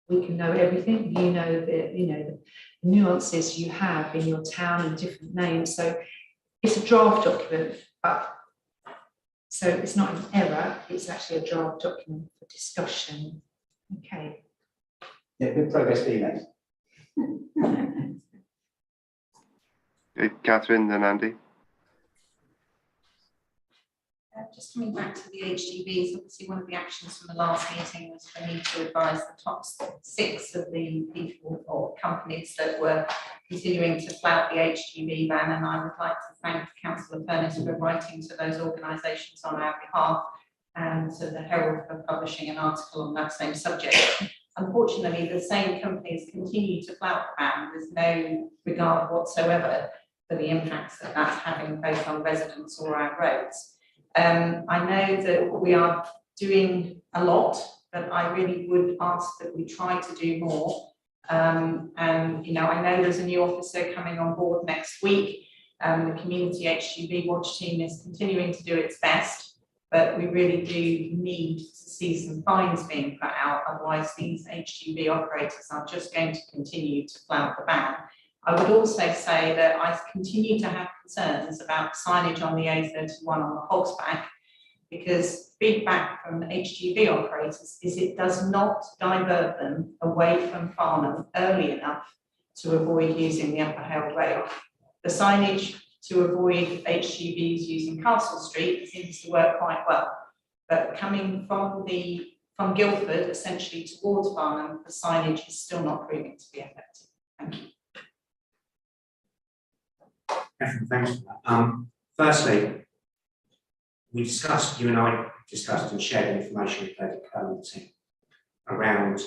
we can know everything. You know the nuances you have in your town and different names. So it's a draft document, but so it's not an error. It's actually a draft document for discussion. Okay. Yeah, good progress being made. Okay, Catherine, then Andy. Just coming back to the HGVs, obviously one of the actions from the last meeting was for me to advise the top 6 of the people or companies that were continuing to flout the HGV ban, and I would like to thank Councillor Furness for writing to those organisations on our behalf and to the Herald for publishing an article on that same subject. Unfortunately, the same companies continue to flout the ban with no regard whatsoever for the impacts that that's having both on residents or our roads. I know that we are doing a lot, but I really would ask that we try to do more. And you know, I know there's a new officer coming on board next week. The community HGV watch team is continuing to do its best, but we really do need to see some fines being put out. Otherwise, these HGV operators are just going to continue to flout the ban. I would also say that I continue to have concerns about signage on the A31 on the Hogsback, because feedback from HGV operators is it does not divert them away from Farnham early enough to avoid using the Upper Held Rail. The signage to avoid HGVs using Castle Street seems to work quite well, but coming from Guildford essentially towards Farnham, the signage is still not proving to be effective. Thank you. Thanks for that. Firstly, you and I discussed and shared information with David Cohen team around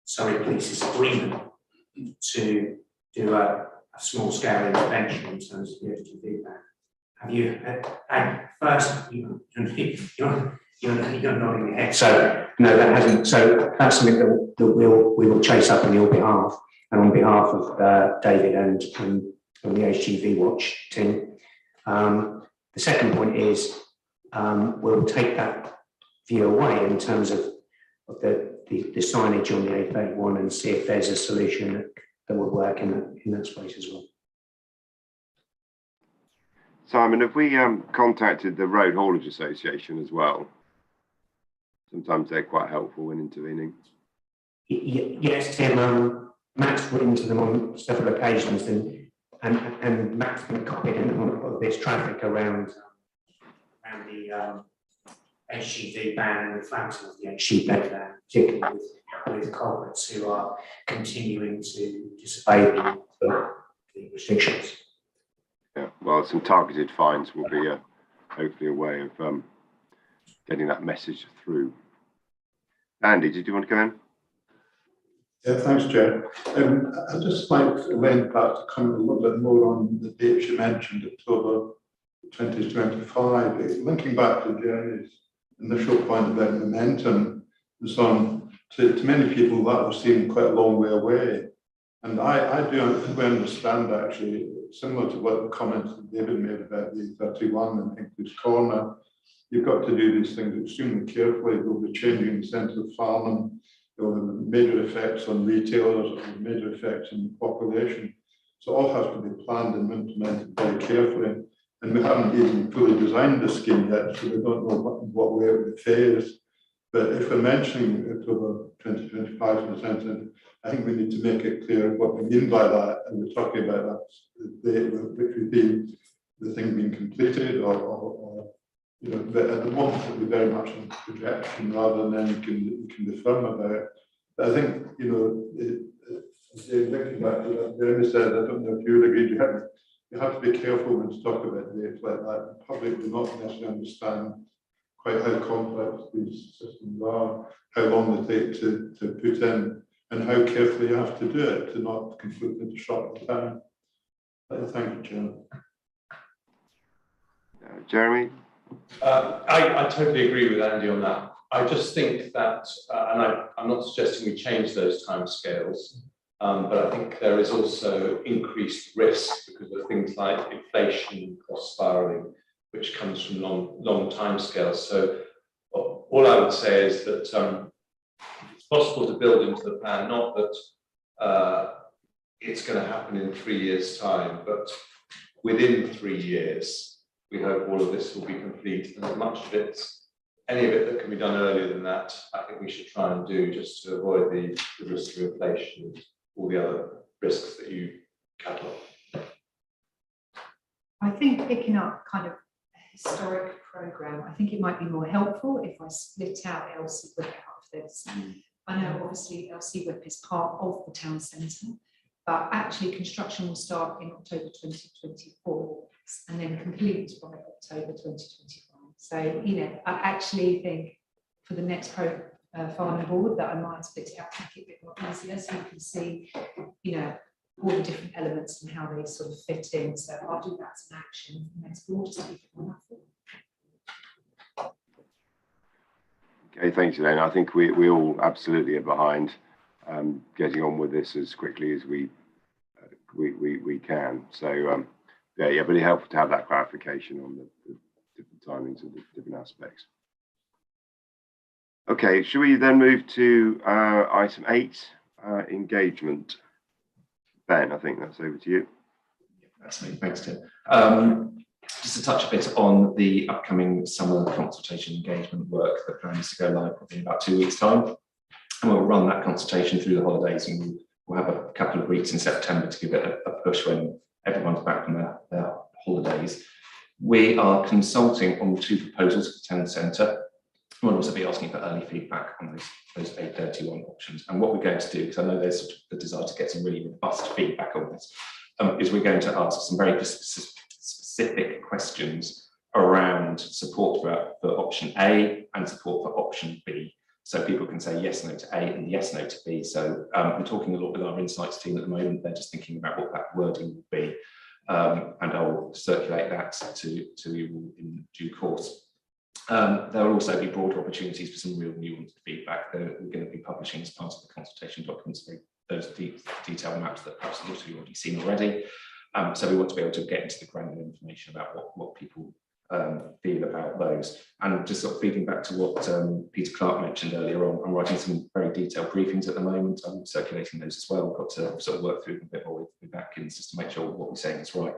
Surrey Police's agreement to do a small scale intervention in terms of the HGV ban. Have you, at first, you're nodding your head, so no, that hasn't, so that's something that we will chase up on your behalf and on behalf of David and the HGV watch team. The second point is we'll take that view away in terms of the signage on the A31 and see if there's a solution that will work in that space as well. Simon, have we contacted the Road Haulage Association as well? Sometimes they're quite helpful in intervening. Yes, Tim. Matt's written to them on several occasions, and Matt's been copied in on this traffic around the HGV ban and the flouting of the HGV ban, particularly with culprits who are continuing to disobey the restrictions. Yeah, well, some targeted fines will be hopefully a way of getting that message through. Andy, did you want to come in? Yeah, thanks, Chair. I'd just like Elaine perhaps to comment a little bit more on the dates you mentioned, October 2025. Linking back to Jerry's initial point about momentum and so on, to many people that will seem quite a long way away. And I do understand, actually, similar to what the comments that David made about the 31 and Hinkley's Corner, you've got to do these things extremely carefully. They'll be changing the centre of Farnham. There will have major effects on retailers, or major effects on the population. So all has to be planned and implemented very carefully. And we haven't even fully designed the scheme yet, so we don't know what way it would phase. But if we're mentioning October 2025 in the centre, I think we need to make it clear what we mean by that. And we're talking about that date, which would be the thing being completed, or you know, but at the moment it would be very much in projection rather than you can be firm about it. But I think, you know, thinking back to that, Jeremy said, I don't know if you would agree, you have to be careful when you talk about dates like that. The public do not necessarily understand quite how complex these systems are, how long they take to put in, and how carefully you have to do it to not completely disrupt the time. Thank you, Chairman. Jeremy? I totally agree with Andy on that. I just think that, and I'm not suggesting we change those timescales, but I think there is also increased risk because of things like inflation, cost spiraling, which comes from long timescales. So all I would say is that it's possible to build into the plan, not that it's going to happen in 3 years' time, but within 3 years, we hope all of this will be complete, and as much of it, any of it that can be done earlier than that, I think we should try and do, just to avoid the risk of inflation and all the other risks that you catalogue. I think picking up kind of a historic programme, I think it might be more helpful if I split out LC Whip out of this. I know obviously LC Whip is part of the town centre, but actually construction will start in October 2024 and then complete by October 2025. So, you know, I actually think for the next Farnham board that I might split it out to make it a bit more easier so you can see, you know, all the different elements and how they sort of fit in. So I'll do that as an action for the next board just to keep it more helpful. Okay, thanks, Elaine. I think we all absolutely are behind getting on with this as quickly as we can. So yeah, really helpful to have that clarification on the different timings of the different aspects. Okay, should we then move to item 8, engagement? Ben, I think that's over to you. That's me. Thanks, Tim. Just to touch a bit on the upcoming summer consultation engagement work that plans to go live probably in about 2 weeks' time. And we'll run that consultation through the holidays, and we'll have a couple of weeks in September to give it a push when everyone's back from their holidays. We are consulting on 2 proposals for the town centre. We'll also be asking for early feedback on those 831 options. And what we're going to do, because I know there's sort of the desire to get some really robust feedback on this, is we're going to ask some very specific questions around support for option A and support for option B. So people can say yes, no to A and yes, no to B. So I'm talking a lot with our insights team at the moment. They're just thinking about what that wording will be. And I'll circulate that to you in due course. There will also be broader opportunities for some real nuanced feedback that we're going to be publishing as part of the consultation documents, those detailed maps that perhaps you've already seen already. So we want to be able to get into the granular information about what people feel about those. And just sort of feeding back to what Peter Clark mentioned earlier on, I'm writing some very detailed briefings at the moment. I'm circulating those as well. I've got to sort of work through them a bit more with Atkins just to make sure what we're saying is right.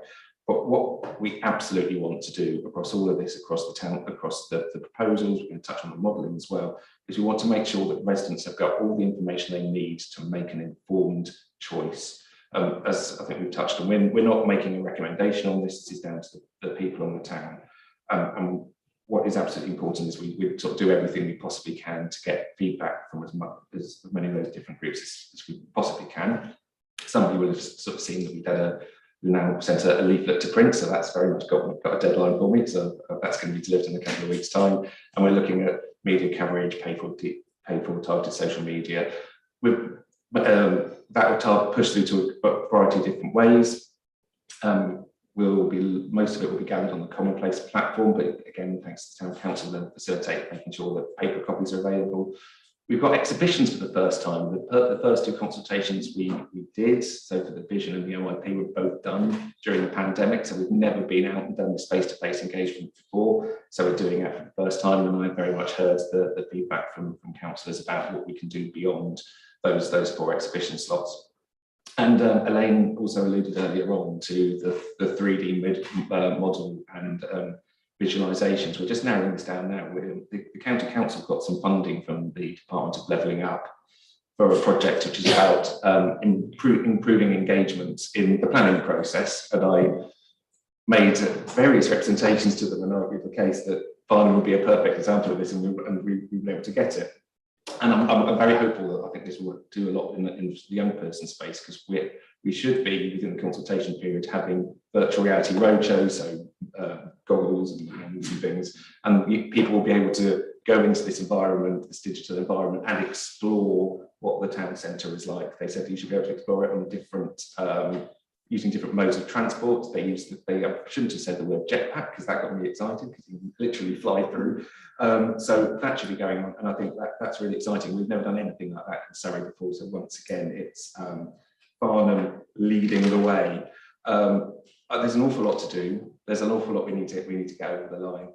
But what we absolutely want to do across all of this, across the town, across the proposals, we're going to touch on the modelling as well, is we want to make sure that residents have got all the information they need to make an informed choice. As I think we've touched on, we're not making a recommendation on this. This is down to the people in the town. And what is absolutely important is we sort of do everything we possibly can to get feedback from as many of those different groups as we possibly can. Some of you will have sort of seen that we've now sent a leaflet to print, so that's very much got a deadline for me. So that's going to be delivered in a couple of weeks' time. And we're looking at media coverage, pay for targeted social media. That will push through to a variety of different ways. Most of it will be gathered on the Commonplace platform, but again, thanks to the Town Council, they'll facilitate making sure that paper copies are available. We've got exhibitions for the first time. The first 2 consultations we did, so for the Vision and the OIP, were both done during the pandemic, so we've never been out and done this face-to-face engagement before, so we're doing it for the first time, and I very much heard the feedback from councillors about what we can do beyond those 4 exhibition slots. And Elaine also alluded earlier on to the 3D model and visualisations. We're just narrowing this down now. The County Council got some funding from the Department of Levelling Up for a project which is about improving engagement in the planning process. And I made various representations to them and argued the case that Farnham would be a perfect example of this, and we've been able to get it. And I'm very hopeful that I think this will do a lot in the young person space, because we should be, within the consultation period, having virtual reality roadshows, so goggles and things, and people will be able to go into this environment, this digital environment, and explore what the town centre is like. They said you should be able to explore it on different using different modes of transport. They shouldn't have said the word jetpack because that got me excited because you can literally fly through. So that should be going on, and I think that's really exciting. We've never done anything like that in Surrey before, so once again, it's Farnham leading the way. There's an awful lot to do. There's an awful lot we need to get over the line.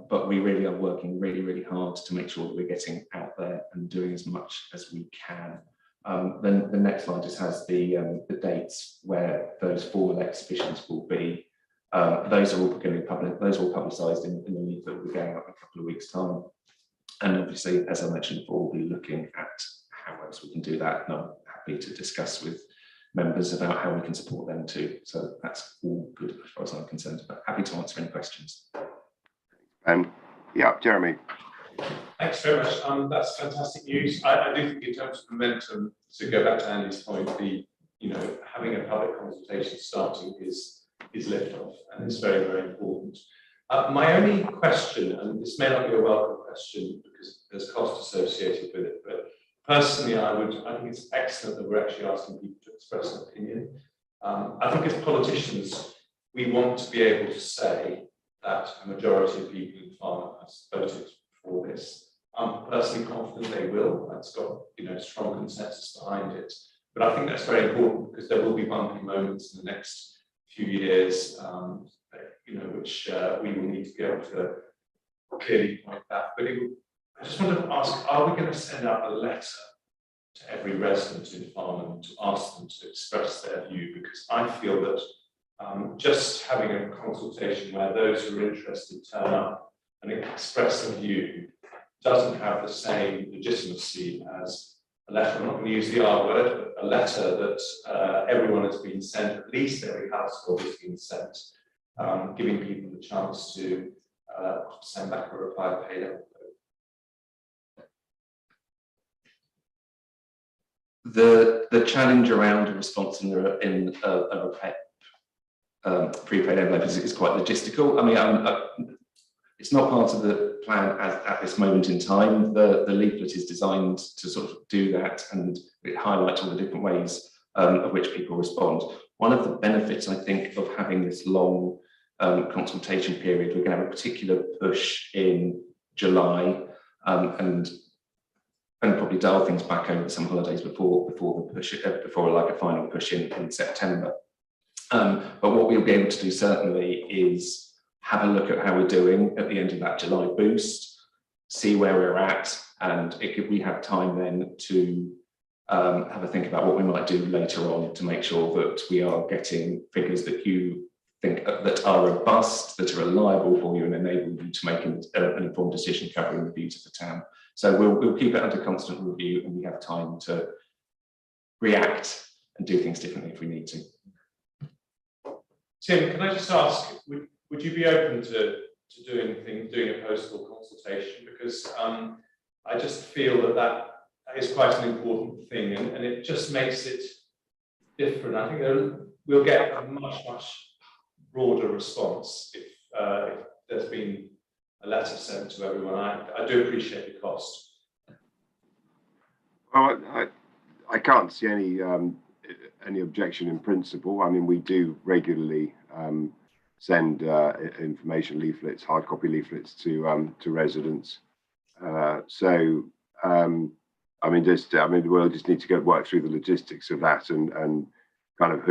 But we really are working really hard to make sure that we're getting out there and doing as much as we can. Then the next slide just has the dates where those 4 exhibitions will be. Those are all going to be those are all publicised in the leaflet that will be going up in a couple of weeks' time. And obviously, as I mentioned before, we'll be looking at how else we can do that. And I'm happy to discuss with members about how we can support them too. So that's all good as far as I'm concerned. But happy to answer any questions. Yeah, Jeremy. Thanks very much. That's fantastic news. I do think in terms of momentum, to go back to Andy's point, having a public consultation starting is liftoff, and it's very important. My only question, and this may not be a welcome question because there's cost associated with it, but personally, I think it's excellent that we're actually asking people to express an opinion. I think as politicians, we want to be able to say that a majority of people in Farnham have voted for this. I'm personally confident they will. That's got strong consensus behind it. But I think that's very important because there will be bumpy moments in the next few years, which we will need to be able to clearly point that. But I just wanted to ask: are we going to send out a letter to every resident in Farnham to ask them to express their view? Because I feel that just having a consultation where those who are interested turn up and express a view doesn't have the same legitimacy as a letter. I'm not going to use the R word, but a letter that everyone has been sent, at least every household has been sent, giving people the chance to send back a reply pay level. The challenge around a response in a prepaid envelope is quite logistical. I mean, it's not part of the plan at this moment in time. The leaflet is designed to sort of do that, and it highlights all the different ways of which people respond. One of the benefits, I think, of having this long consultation period, we're going to have a particular push in July, and probably dial things back over some holidays before the push, before like a final push in September. But what we'll be able to do certainly is have a look at how we're doing at the end of that July boost, see where we're at, and we have time then to have a think about what we might do later on to make sure that we are getting figures that you think that are robust, that are reliable for you and enable you to make an informed decision covering the views of the town. So we'll keep it under constant review, and we have time to react and do things differently if we need to. Tim, can I just ask, would you be open to doing a postal consultation? Because I just feel that is quite an important thing, and it just makes it different. I think we'll get a much broader response if there's been a letter sent to everyone. I do appreciate the cost. Well, I can't see any objection in principle. I mean, we do regularly send information leaflets, hard copy leaflets to residents. I mean, we'll just need to work through the logistics of that and kind of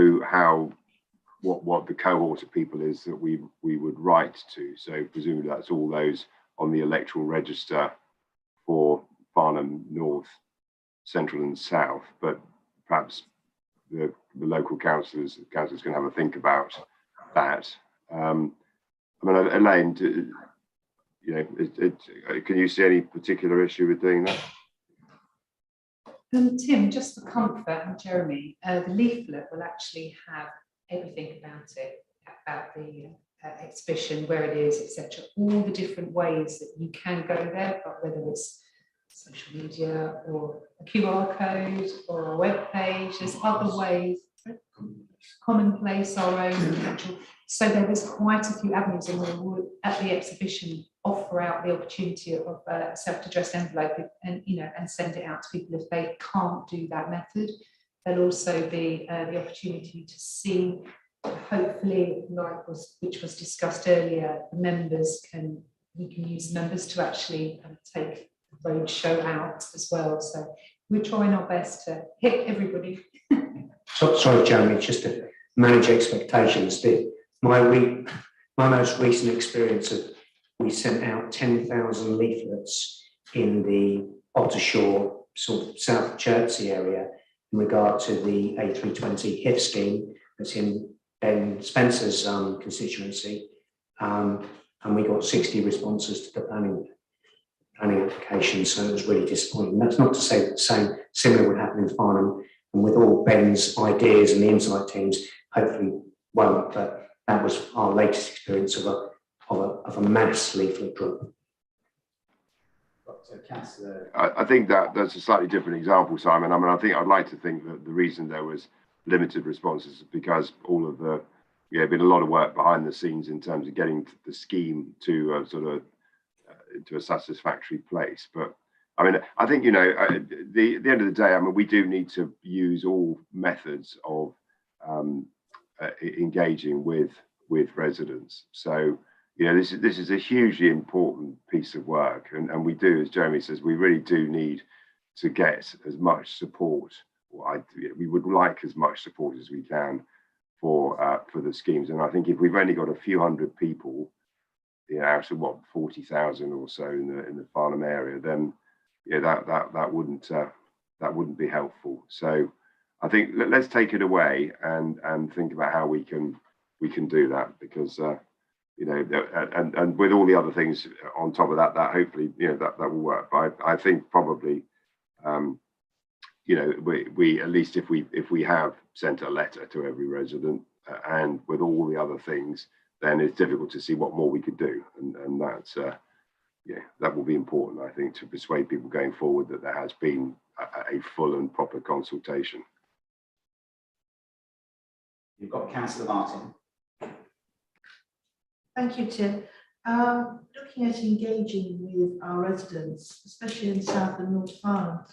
what the cohort of people is that we would write to. So presumably that's all those on the electoral register for Farnham North, Central and South, but perhaps the local councillors can have a think about that. I mean, Elaine, can you see any particular issue with doing that? Tim, just for comfort, and Jeremy, the leaflet will actually have everything about it, about the exhibition, where it is, etc. All the different ways that you can go there, but whether it's social media or a QR code or a web page, there's other ways. Commonplace, our own actual. So there is quite a few avenues, and we would at the exhibition offer out the opportunity of a self-addressed envelope and send it out to people if they can't do that method. There'll also be the opportunity to see, hopefully, which was discussed earlier, we can use members to actually take the road show out as well. So we're trying our best to hit everybody. So, sorry, Jeremy, just to manage expectations. My most recent experience of, we sent out 10,000 leaflets in the Ottershaw, sort of South Chertsey area, in regard to the A320 HIF scheme that's in Ben Spencer's constituency, and we got 60 responses to the planning application, so it was really disappointing. That's not to say that the same similar would happen in Farnham, and with all Ben's ideas and the insight teams, hopefully won't. But that was our latest experience of a mass leaflet drop. I think that's a slightly different example, Simon. I mean, I'd like to think that the reason there was limited responses is because all of the, been a lot of work behind the scenes in terms of getting the scheme to to a satisfactory place. But I mean, I think, the end of the day, I mean, we do need to use all methods of engaging with residents. So, this is a hugely important piece of work, and we do, as Jeremy says, we really do need to get as much support. We would like as much support as we can for the schemes. And I think if we've only got a few hundred people, out of what 40,000 or so in the Farnham area, then that wouldn't be helpful. So I think let's take it away and think about how we can do that, because and with all the other things on top of that hopefully that will work. But I think probably we at least if we have sent a letter to every resident and with all the other things, then it's difficult to see what more we could do, and that's that will be important, I think, to persuade people going forward that there has been a full and proper consultation. You've got Councillor Martin. Thank you, Tim. Looking at engaging with our residents, especially in South and North Farnham,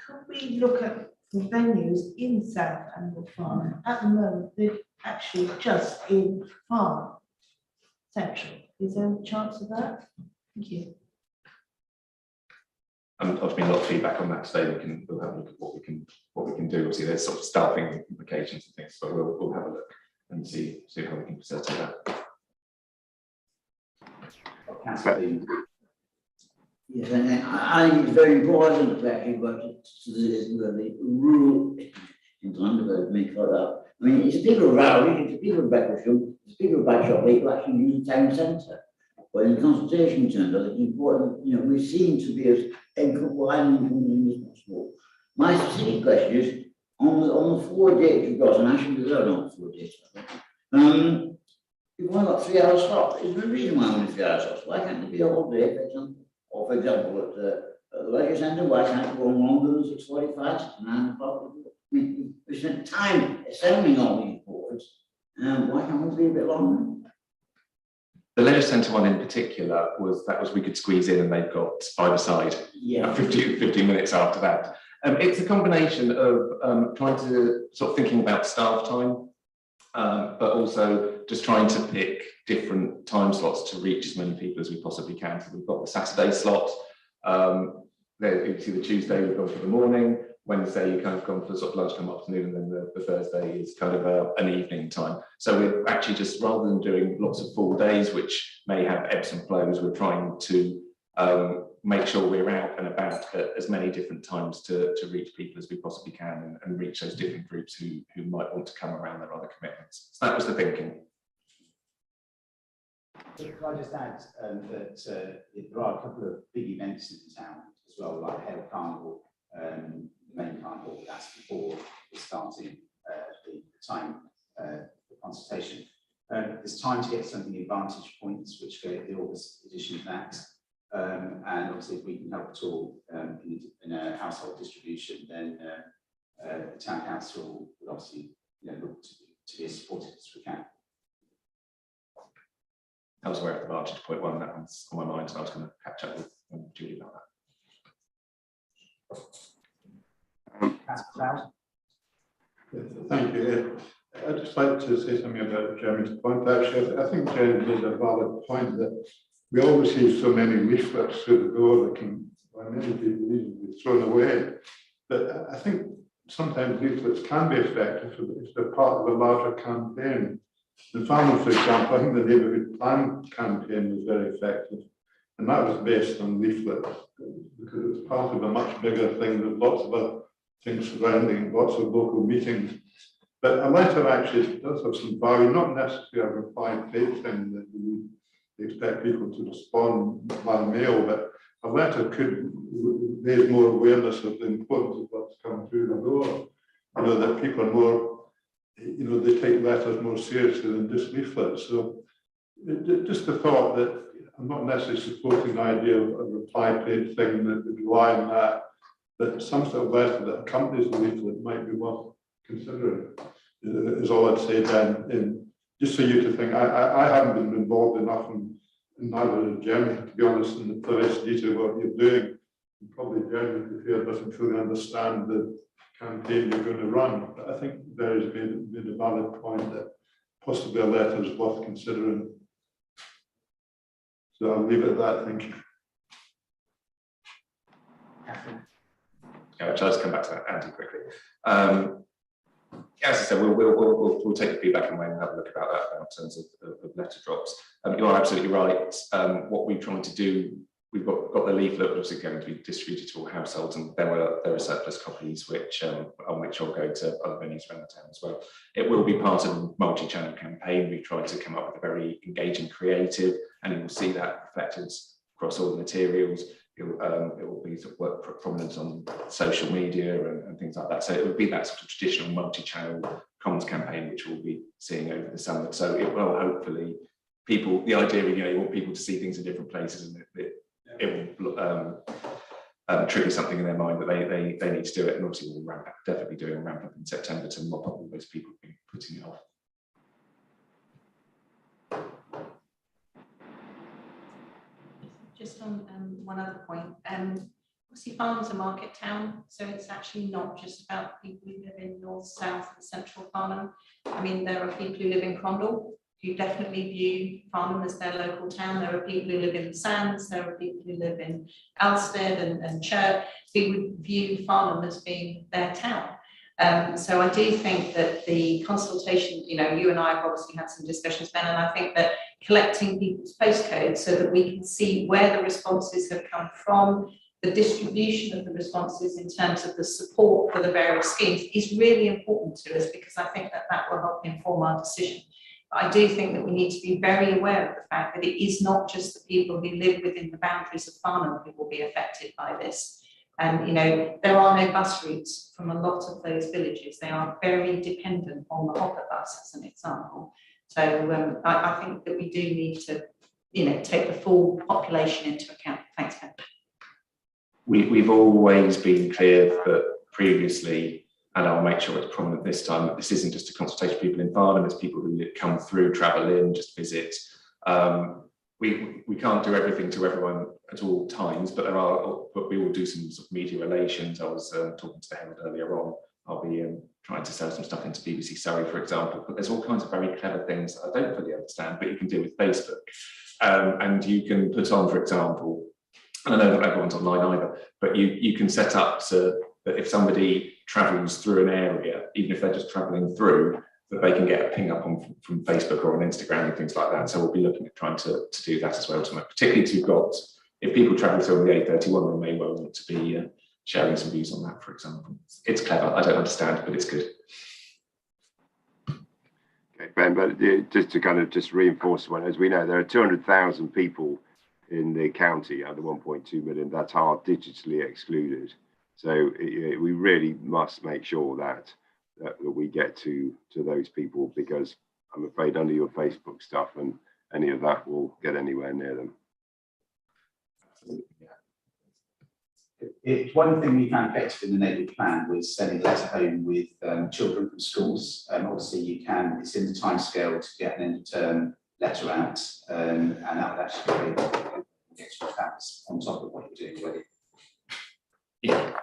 could we look at the venues in South and North Farnham? At the moment, they're actually just in Farnham Central. Is there a chance of that? Thank you. I've been a lot of feedback on that today. We'll have a look at what we can do. Obviously, there's sort of staffing implications and things, but we'll have a look and see how we can facilitate that. Yes, and I think it's very important to actually work to the rural London, make like that. I mean, it's a bigger rally, it's a bigger breakfast room, it's a bigger bike shop, they could actually use the town centre. But in consultation terms, I think it's important, we seem to be as income as possible. My specific question is, on the 4 dates you've got, and actually there's not 4 dates, you've only got 3 hours slot. Is there a reason why only 3 hours slot? Why can't it be a whole day, for example? Or for example, at the leisure centre, why can't it go on longer than 6:45 to 9 o'clock? We spent time assembling all these boards. Why can't we be a bit longer? The leisure centre one in particular was we could squeeze in, and they've got five-a-side 15 minutes after that. It's a combination of trying to sort of thinking about staff time, but also just trying to pick different time slots to reach as many people as we possibly can. So we've got the Saturday slot. There, you see the Tuesday we've gone for the morning. Wednesday you kind of gone for sort of lunchtime, afternoon, and then the Thursday is kind of an evening time. So we're actually just, rather than doing lots of full days, which may have ebbs and flows, we're trying to make sure we're out and about at as many different times to reach people as we possibly can, and reach those different groups who might want to come around their other commitments. So that was the thinking. Can I just add that there are a couple of big events in the town as well, like Hail Carnival, the main carnival, that's before we're starting the time for consultation. There's time to get something in vantage points, which go the August edition of that. And obviously, if we can help at all in a household distribution, then the town council would obviously look to be as supportive as we can. I was aware of the vantage point one, that one's on my mind, so I was going to catch up with Julie about that. Thank you. I'd just like to say something about Jeremy's point. Actually, I think Jeremy made a valid point that we always see so many leaflets through the door that can, by many people, easily be thrown away. But I think sometimes leaflets can be effective if they're part of a larger campaign. In Farnham, for example, I think the neighbourhood plan campaign was very effective. And that was based on leaflets because it was part of a much bigger thing with lots of other things surrounding, lots of local meetings. But a letter actually does have some value, not necessarily a reply page thing that we expect people to respond by mail, but a letter could raise more awareness of the importance of what's come through the door. You know, that people are more, you know, they take letters more seriously than just leaflets. So just the thought that I'm not necessarily supporting the idea of a reply page thing that would rely on that, but some sort of letter that accompanies the leaflet might be worth considering, is all I'd say, Ben. Just for you to think, I haven't been involved enough, and neither has Jeremy, to be honest, in the first detail what you're doing. And probably Jeremy here doesn't fully understand the campaign you're going to run, but I think Barry's made a valid point that possibly a letter is worth considering. So I'll leave it at that, thank you. Yeah, I'll just come back to that, Andy, quickly. Yeah, as I said, we'll take the feedback and have a look about that in terms of letter drops. You are absolutely right. What we're trying to do, we've got the leaflet, which is going to be distributed to all households, and there are surplus copies which I'll make sure go to other venues around the town as well. It will be part of a multi-channel campaign. We've tried to come up with a very engaging, creative, and you will see that reflected across all the materials. It will be sort of work prominence on social media and things like that. So it would be that sort of traditional multi-channel comms campaign which we'll be seeing over the summer. So it will hopefully the idea, you know, you want people to see things in different places, and it will trigger something in their mind that they need to do it. And obviously we'll definitely do a ramp up in September to mop up all those people who've been putting it off. Just on one other point, obviously Farnham's a market town, so it's actually not just about people who live in north, south and central Farnham. I mean, there are people who live in Crondall who definitely view Farnham as their local town. There are people who live in the Sands, there are people who live in Alsted and Chirk who would view Farnham as being their town. So I do think that the consultation, you know, you and I have obviously had some discussions, Ben, and I think that collecting people's postcodes so that we can see where the responses have come from, the distribution of the responses in terms of the support for the various schemes is really important to us, because I think that that will help inform our decision. But I do think that we need to be very aware of the fact that it is not just the people who live within the boundaries of Farnham who will be affected by this. And, you know, there are no bus routes from a lot of those villages. They are very dependent on the hopper bus, as an example. So I think that we do need to, you know, take the full population into account. Thanks, Ben. We've always been clear that previously, and I'll make sure it's prominent this time, that this isn't just a consultation of people in Farnham, it's people who come through, travel in, just visit. We can't do everything to everyone at all times, but we will do some sort of media relations. I was talking to the Herald earlier on. I'll be trying to sell some stuff into BBC Surrey, for example. But there's all kinds of very clever things that I don't fully understand, but you can do with Facebook. And you can put on, for example, and I know not everyone's online either, but you can set up so that if somebody travels through an area, even if they're just traveling through, that they can get a ping up on from Facebook or on Instagram and things like that. So we'll be looking at trying to do that as well, particularly to got, if people travel through on the A31, we may well want to be sharing some views on that, for example. It's clever, I don't understand, but it's good. Okay, Ben, but just to kind of just reinforce one, as we know, there are 200,000 people in the county out of 1.2 million that are digitally excluded. So we really must make sure that we get to those people, because I'm afraid under your Facebook stuff and any of that will get anywhere near them. It's one thing we found effective in the neighbourhood plan was sending a letter home with children from schools. Obviously you can, it's in the timescale to get an end of term letter out, and that would actually be extra facts on top of what you're doing already. Yeah.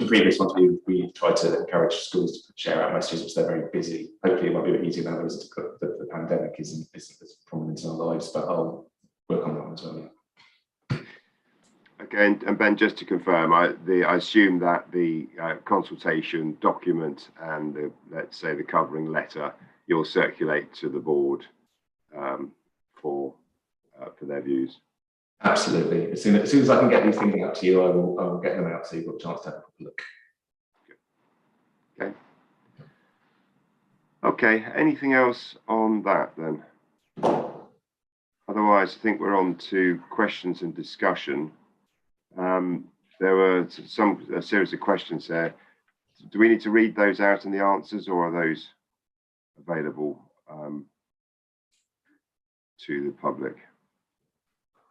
in previous ones, we tried to encourage schools to share out messages, which they're very busy. Hopefully it might be a bit easier now as the pandemic isn't as prominent in our lives, but I'll work on that one as well. Yeah. Okay, and Ben, just to confirm, I assume that the consultation document and let's say the covering letter, you'll circulate to the board for their views. Absolutely. As soon as I can get these things out to you, I will get them out so you've got a chance to have a proper look. Okay. Okay. Anything else on that then? Otherwise, I think we're on to questions and discussion. There were a series of questions there. Do we need to read those out and the answers, or are those available to the public?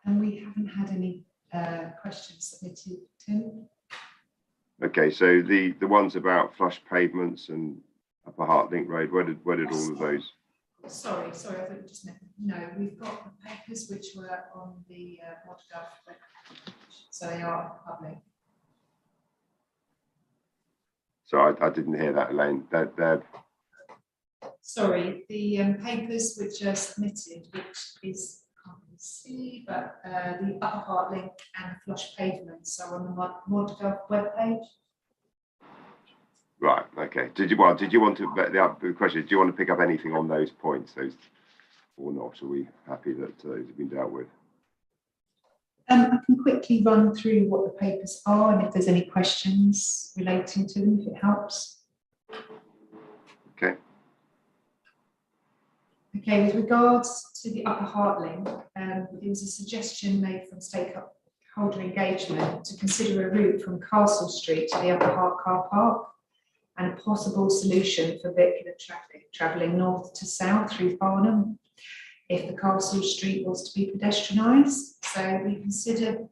And we haven't had any questions submitted, Tim. Okay, so the ones about flush pavements and Upper Hartlink Road, where did all of those? Sorry, I thought you just meant, no, we've got the papers which were on the ModGov webpage, so they are public. So I didn't hear that, Elaine. Sorry, the papers which are submitted, which is, can't really see, but the Upper Hartlink and the flush pavements are on the ModGov webpage. Right. Okay. Did you want to? The question is, do you want to pick up anything on those points, or not? Are we happy that those have been dealt with? I can quickly run through what the papers are and if there's any questions relating to them, if it helps. Okay. Okay, with regards to the Upper Hartlink, there was a suggestion made from stakeholder engagement to consider a route from Castle Street to the Upper Hart car park and a possible solution for vehicular traffic travelling north to south through Farnham if the Castle Street was to be pedestrianised. So we considered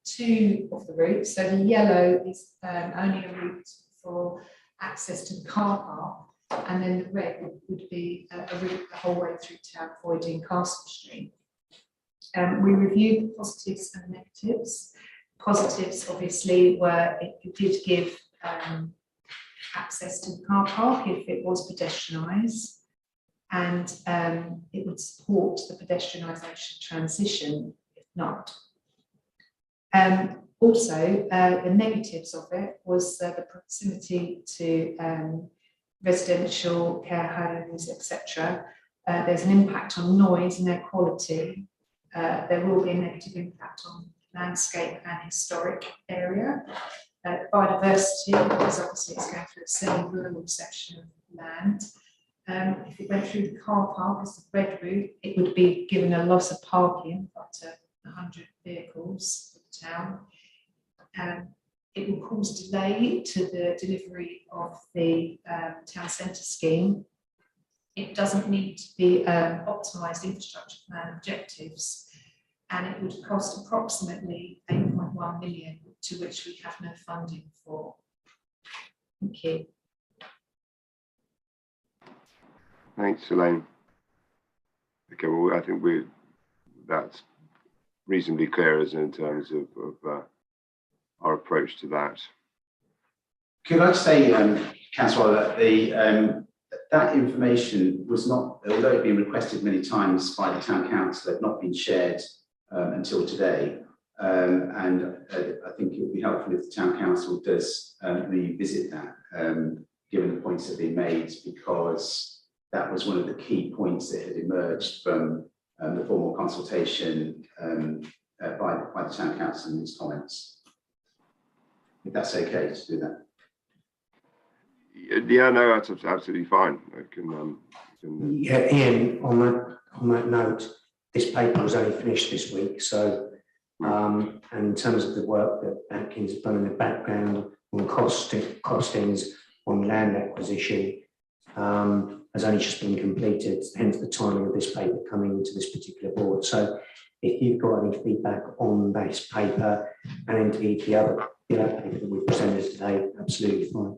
two of the routes. So the yellow is only a route for access to the car park, and then the red would be a route the whole way through town, avoiding Castle Street. We reviewed the positives and negatives. Positives, obviously, were it did give access to the car park if it was pedestrianised, and it would support the pedestrianisation transition if not. Also, the negatives of it was the proximity to residential care homes, etc. There's an impact on noise and air quality. There will be a negative impact on landscape and historic area. Biodiversity, because obviously it's going through a semi-rural section of land. If it went through the car park as the red route, it would be given a loss of parking up to 100 vehicles for the town. It will cause delay to the delivery of the town centre scheme. It doesn't meet the optimised infrastructure plan objectives, and it would cost approximately 8.1 million, to which we have no funding for. Thank you. Thanks, Elaine. Okay, well, I think that's reasonably clear as in terms of our approach to that. Could I say, Councillor, that that information was not, although it had been requested many times by the Town Council, had not been shared until today. And I think it would be helpful if the Town Council does revisit that, given the points that have been made, because that was one of the key points that had emerged from the formal consultation by the Town Council in its comments. If that's okay to do that. Yeah, no, that's absolutely fine. I can. Yeah, Ian, on that note, this paper was only finished this week, so and in terms of the work that Atkins has done in the background on costings on land acquisition, has only just been completed, hence the timing of this paper coming into this particular board. So if you've got any feedback on this paper and indeed the other paper that we presented today, absolutely fine.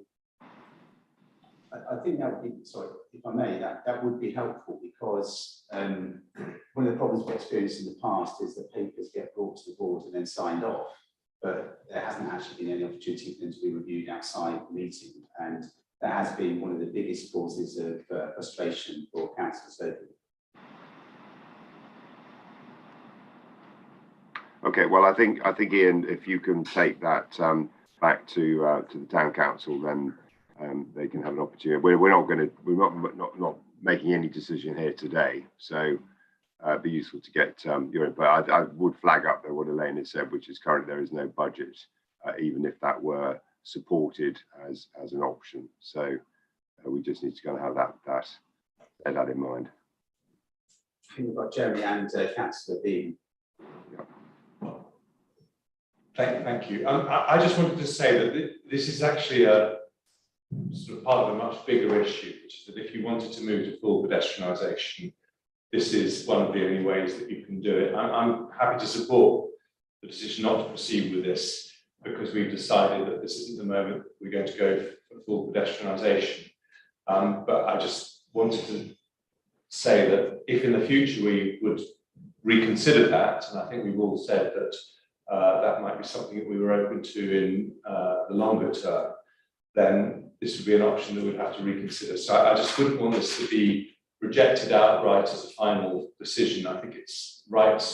I think that would be, sorry, if I may, that would be helpful, because one of the problems we've experienced in the past is that papers get brought to the board and then signed off, but there hasn't actually been any opportunity for them to be reviewed outside the meeting, and that has been one of the biggest causes of frustration for councillors locally. Okay, well, I think Ian, if you can take that back to the town council, then they can have an opportunity. We're not making any decision here today, so it'd be useful to get your input. I would flag up though what Elaine has said, which is currently there is no budget, even if that were supported as an option. So we just need to kind of have bear that in mind. I think we've got Jeremy and Councillor Bean. Thank you. I just wanted to say that this is actually a sort of part of a much bigger issue, which is that if you wanted to move to full pedestrianisation, this is one of the only ways that you can do it. I'm happy to support the decision not to proceed with this, because we've decided that this isn't the moment we're going to go for full pedestrianisation. But I just wanted to say that if in the future we would reconsider that, and I think we've all said that that might be something that we were open to in the longer term, then this would be an option that we'd have to reconsider. So I just wouldn't want this to be rejected outright as a final decision. I think it's right to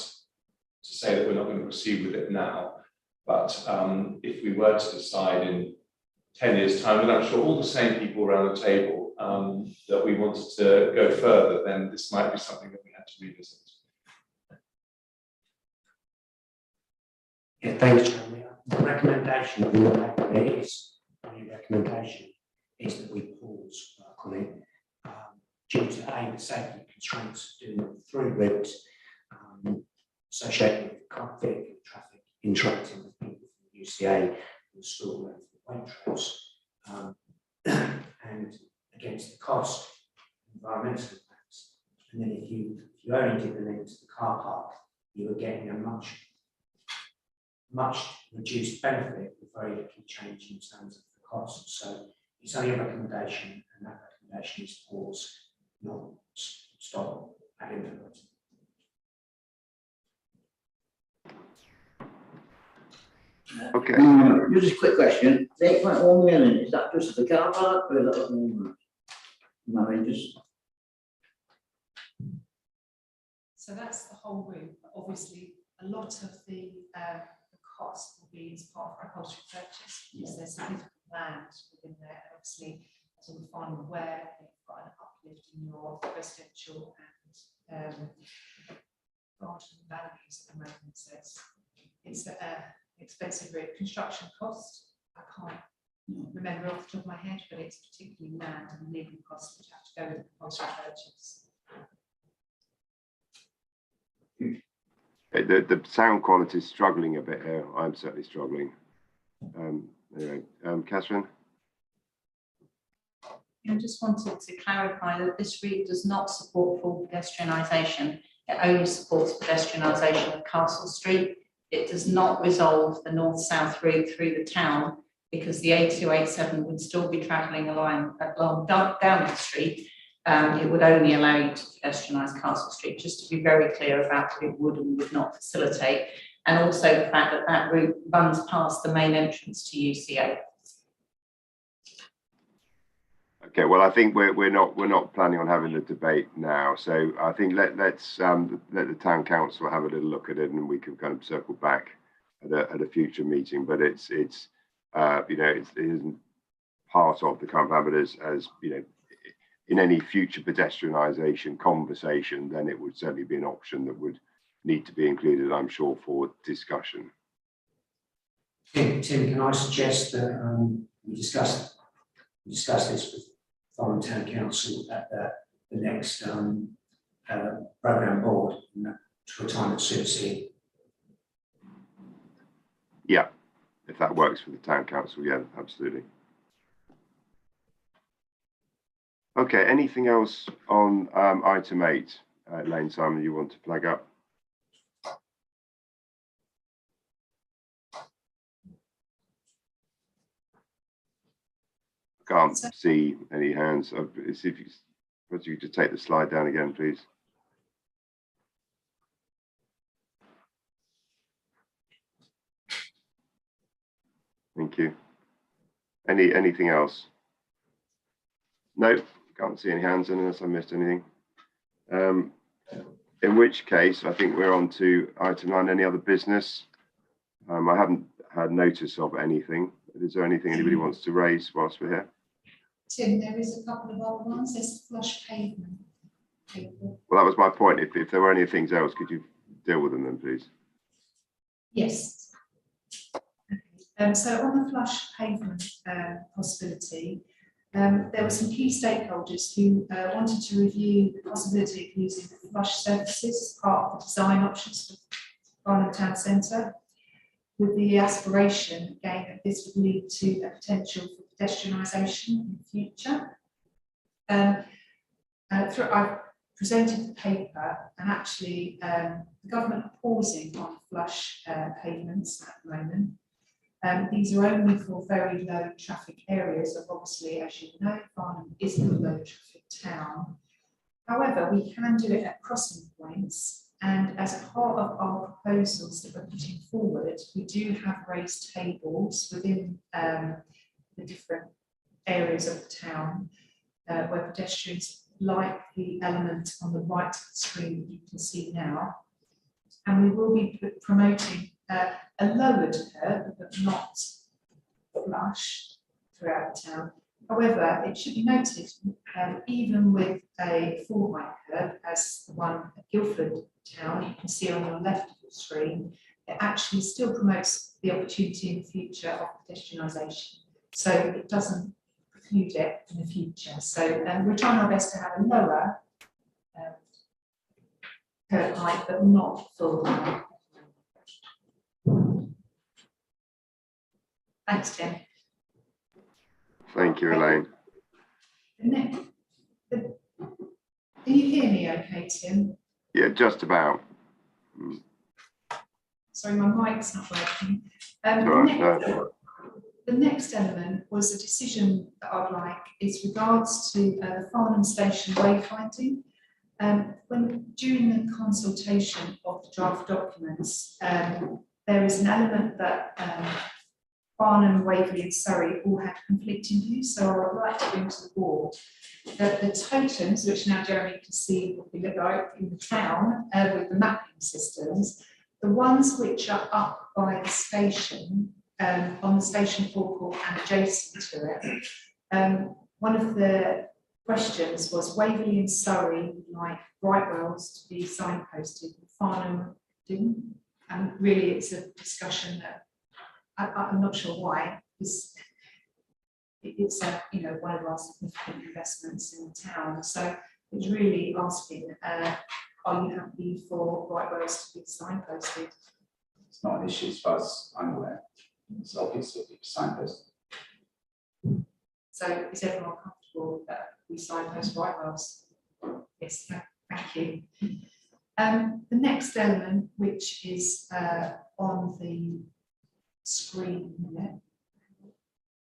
say that we're not going to proceed with it now. But if we were to decide in 10 years' time, and I'm sure all the same people around the table, that we wanted to go further, then this might be something that we had to revisit. Yeah, thanks, Jeremy. The recommendation of the recommendation is that we pause work on it due to the safety constraints of doing it through routes associated with vehicle traffic interacting with people from the UCA, the school, and the Waitrose, and against the cost, environmental impacts. And then if you only did them into the car park, you were getting a much reduced benefit with very little change in terms of the cost. So it's only a recommendation, and that recommendation is pause, not stop and implement. Okay. Just a quick question. 8.1 million, is that just the car park or is that the whole? No, I mean, just. So that's the whole route, but obviously a lot of the cost will be as part of our upholstery purchase, because there's significant land within there, and obviously, as we'll find where you've got an uplift in your residential and Farnham values at the moment. So it's an expensive route. Construction cost, I can't remember off the top of my head, but it's particularly land and legal costs which have to go with the upholstery purchase. The sound quality is struggling a bit here. I'm certainly struggling. Anyway, Catherine? I just wanted to clarify that this route does not support full pedestrianisation. It only supports pedestrianisation of Castle Street. It does not resolve the north-south route through the town, because the A287 would still be travelling along down the street. It would only allow you to pedestrianise Castle Street, just to be very clear about what it would and would not facilitate. And also the fact that that route runs past the main entrance to UCA. Okay, well, I think we're not planning on having the debate now. So I think let the town council have a little look at it, and we can kind of circle back at a future meeting. But it isn't part of the current plan, but as you know, in any future pedestrianisation conversation, then it would certainly be an option that would need to be included, I'm sure, for discussion. Tim, can I suggest that we discuss this with Farnham Town Council at the next programme board to a time that suits you? Yeah, if that works for the town council, yeah, absolutely. Okay, anything else on item 8, Lane Simon, you want to flag up? Can't see any hands. See if you could take the slide down again, please. Thank you. Anything else? No, can't see any hands unless I missed anything. In which case, I think we're on to item 9, any other business? I haven't had notice of anything. Is there anything anybody wants to raise whilst we're here? Tim, there is a couple of other ones. There's flush pavement. Well, that was my point. If there were any things else, could you deal with them then, please? Yes. So on the flush pavement possibility, there were some key stakeholders who wanted to review the possibility of using flush surfaces as part of the design options for Farnham Town Centre, with the aspiration again that this would lead to a potential for pedestrianisation in the future. I've presented the paper, and actually the government are pausing on flush pavements at the moment. These are only for very low traffic areas, and obviously, as you know, Farnham isn't a low traffic town. However, we can do it at crossing points, and as part of our proposals that we're putting forward, we do have raised tables within the different areas of the town where pedestrians like the element on the right of the screen that you can see now. And we will be promoting a lowered curb, but not flush throughout the town. However, it should be noted, even with a full height curb, as the one at Guildford Town, you can see on your left of the screen, it actually still promotes the opportunity in the future of pedestrianisation. So it doesn't preclude it in the future. So we're trying our best to have a lower curb height, but not full height. Thanks, Tim. Thank you, Elaine. Can you hear me okay, Tim? Yeah, just about. Sorry, my mic's not working. The next element was a decision that I'd like is regards to the Farnham Station wayfinding. During the consultation of the draft documents, there is an element that Farnham, Waverley and Surrey all had conflicting views, so I would like to bring to the board that the totems, which now Jeremy can see what they look like in the town with the mapping systems, the ones which are up by the station, on the station forecourt and adjacent to it, one of the questions was Waverley and Surrey would like Brightwells to be signposted, Farnham didn't, and really it's a discussion that I'm not sure why, because it's one of our significant investments in the town. So it's really asking, are you happy for Brightwells to be signposted? It's not an issue as far as I'm aware. It's obviously signposted. So is everyone comfortable that we signpost Brightwells? Yes, thank you. The next element, which is on the screen here,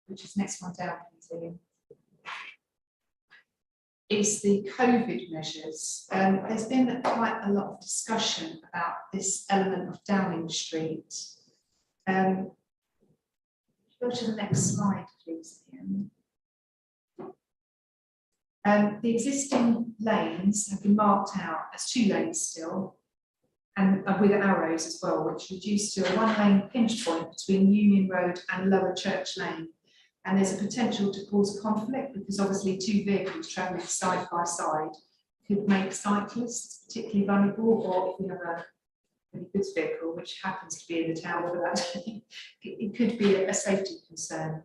which is next one down, please, is the COVID measures. There's been quite a lot of discussion about this element of Downing Street. Go to the next slide, please, Ian. The existing lanes have been marked out as 2 lanes still, and with arrows as well, which reduced to a 1-lane pinch point between Union Road and Lower Church Lane. And there's a potential to cause conflict because obviously 2 vehicles travelling side by side could make cyclists particularly vulnerable, or if we have a really good vehicle, which happens to be in the town for that, it could be a safety concern.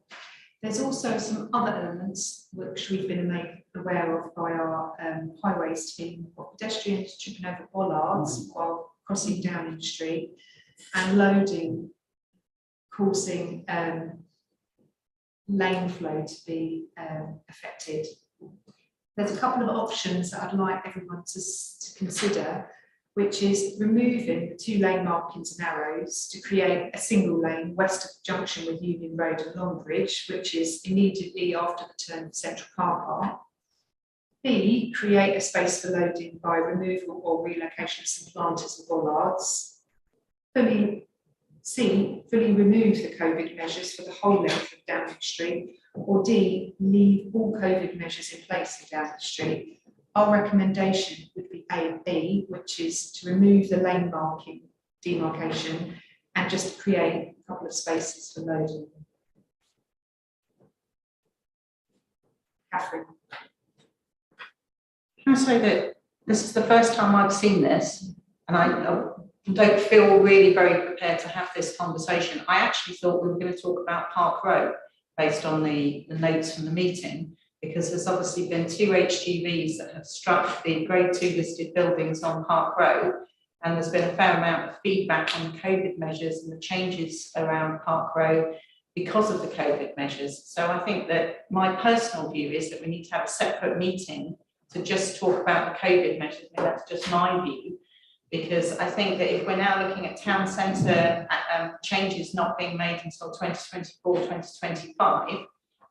There's also some other elements which we've been made aware of by our highways team, of pedestrians tripping over bollards while crossing Downing Street and loading, causing lane flow to be affected. There's a couple of options that I'd like everyone to consider, which is removing the 2-lane markings and arrows to create a single lane west of the junction with Union Road and Longbridge, which is immediately after the turn of Central Car Park. B, create a space for loading by removal or relocation of some planters and bollards. Fully C, fully remove the COVID measures for the whole length of Downing Street, or D, leave all COVID measures in place in Downing Street. Our recommendation would be A and B, which is to remove the lane marking demarcation and just create a couple of spaces for loading. Catherine. Can I say that this is the first time I've seen this, and I don't feel really very prepared to have this conversation. I actually thought we were going to talk about Park Row based on the notes from the meeting, because there's obviously been 2 HGVs that have struck the grade 2 listed buildings on Park Row, and there's been a fair amount of feedback on the COVID measures and the changes around Park Row because of the COVID measures. So I think that my personal view is that we need to have a separate meeting to just talk about the COVID measures. I mean, that's just my view, because I think that if we're now looking at town centre changes not being made until 2024, 2025,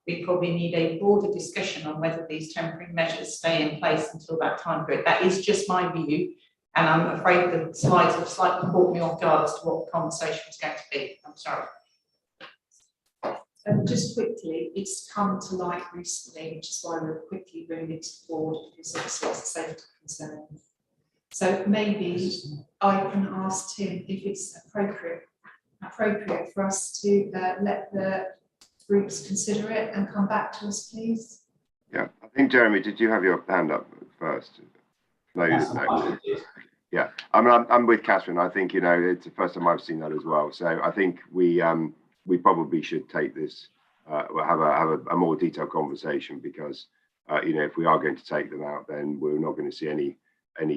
we probably need a broader discussion on whether these temporary measures stay in place until that time period. That is just my view, and I'm afraid the slides have slightly caught me off guard as to what the conversation was going to be. I'm sorry. Just quickly, it's come to light recently, which is why we're quickly bringing it to the board, because obviously it's a safety concern. So maybe I can ask Tim if it's appropriate for us to let the groups consider it and come back to us, please. Yeah, I think, Jeremy, did you have your hand up first? No, you didn't. No. Yeah, I'm with Catherine. I think, it's the first time I've seen that as well. So I think we probably should take this, we'll have a more detailed conversation, because, if we are going to take them out, then we're not going to see any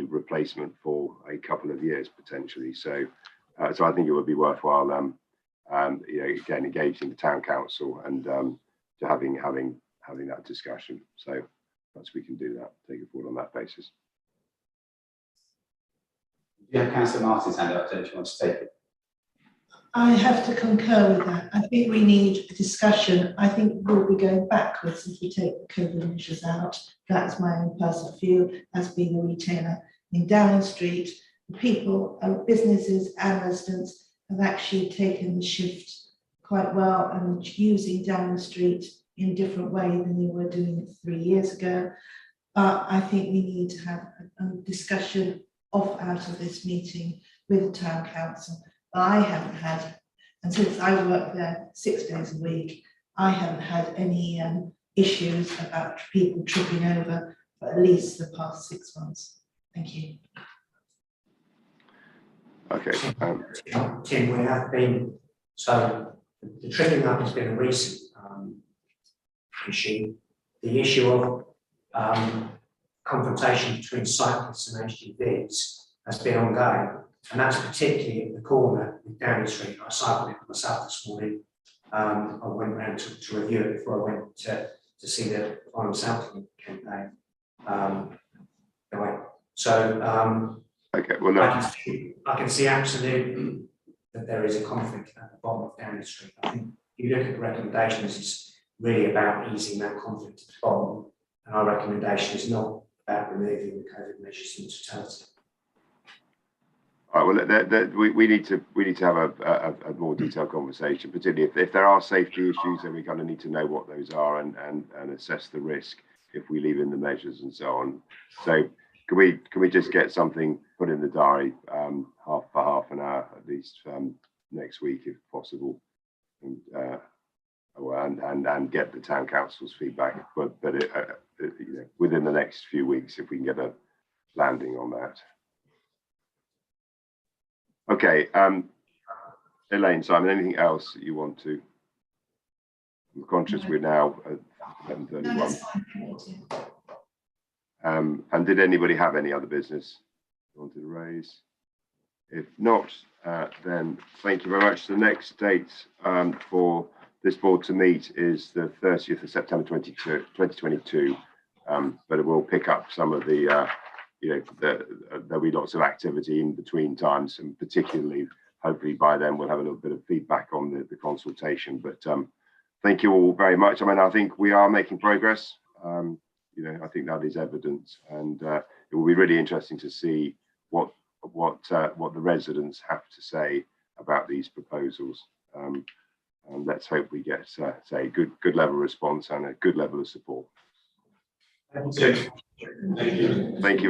replacement for a couple of years potentially. So I think it would be worthwhile, again, engaging the town council and to having that discussion. So perhaps we can do that, take it forward on that basis. Yeah, Councillor Martin's hand up, don't you want to take it? I have to concur with that. I think we need a discussion. I think we'll be going backwards if we take the COVID measures out. That's my own personal view as being a retailer. In Downing Street, the people, businesses and residents have actually taken the shift quite well and using Downing Street in a different way than they were doing it 3 years ago. But I think we need to have a discussion out of this meeting with the town council. I haven't had, and since I work there 6 days a week, I haven't had any issues about people tripping over for at least the past 6 months. Thank you. Okay. Tim, we have been, so the tripping up has been a recent issue. The issue of confrontation between cyclists and HGVs has been ongoing. And that's particularly at the corner with Downing Street. I cycled it myself this morning. I went around to review it before I went to see the Farnham South campaign. Anyway, so okay, well, I can see absolutely that there is a conflict at the bottom of Downing Street. I think if you look at the recommendations, it's really about easing that conflict at the bottom. And our recommendation is not about removing the COVID measures in totality. All right, well, we need to have a more detailed conversation, particularly if there are safety issues, then we kind of need to know what those are and assess the risk if we leave in the measures and so on. So can we just get something put in the diary for half an hour at least next week if possible, and get the town council's feedback, but within the next few weeks if we can get a landing on that. Okay, Elaine, Simon, anything else that you want to? I'm conscious we're now at 11:31. And did anybody have any other business you wanted to raise? If not, then thank you very much. The next date for this board to meet is the 30th of September 2022, but it will pick up some of the there'll be lots of activity in between times, and particularly hopefully by then we'll have a little bit of feedback on the consultation. But thank you all very much. I mean, I think we are making progress. I think that is evident, and it will be really interesting to see what the residents have to say about about these proposals. And let's hope we get, say, a good level of response and a good level of support. Thank you. Thank you.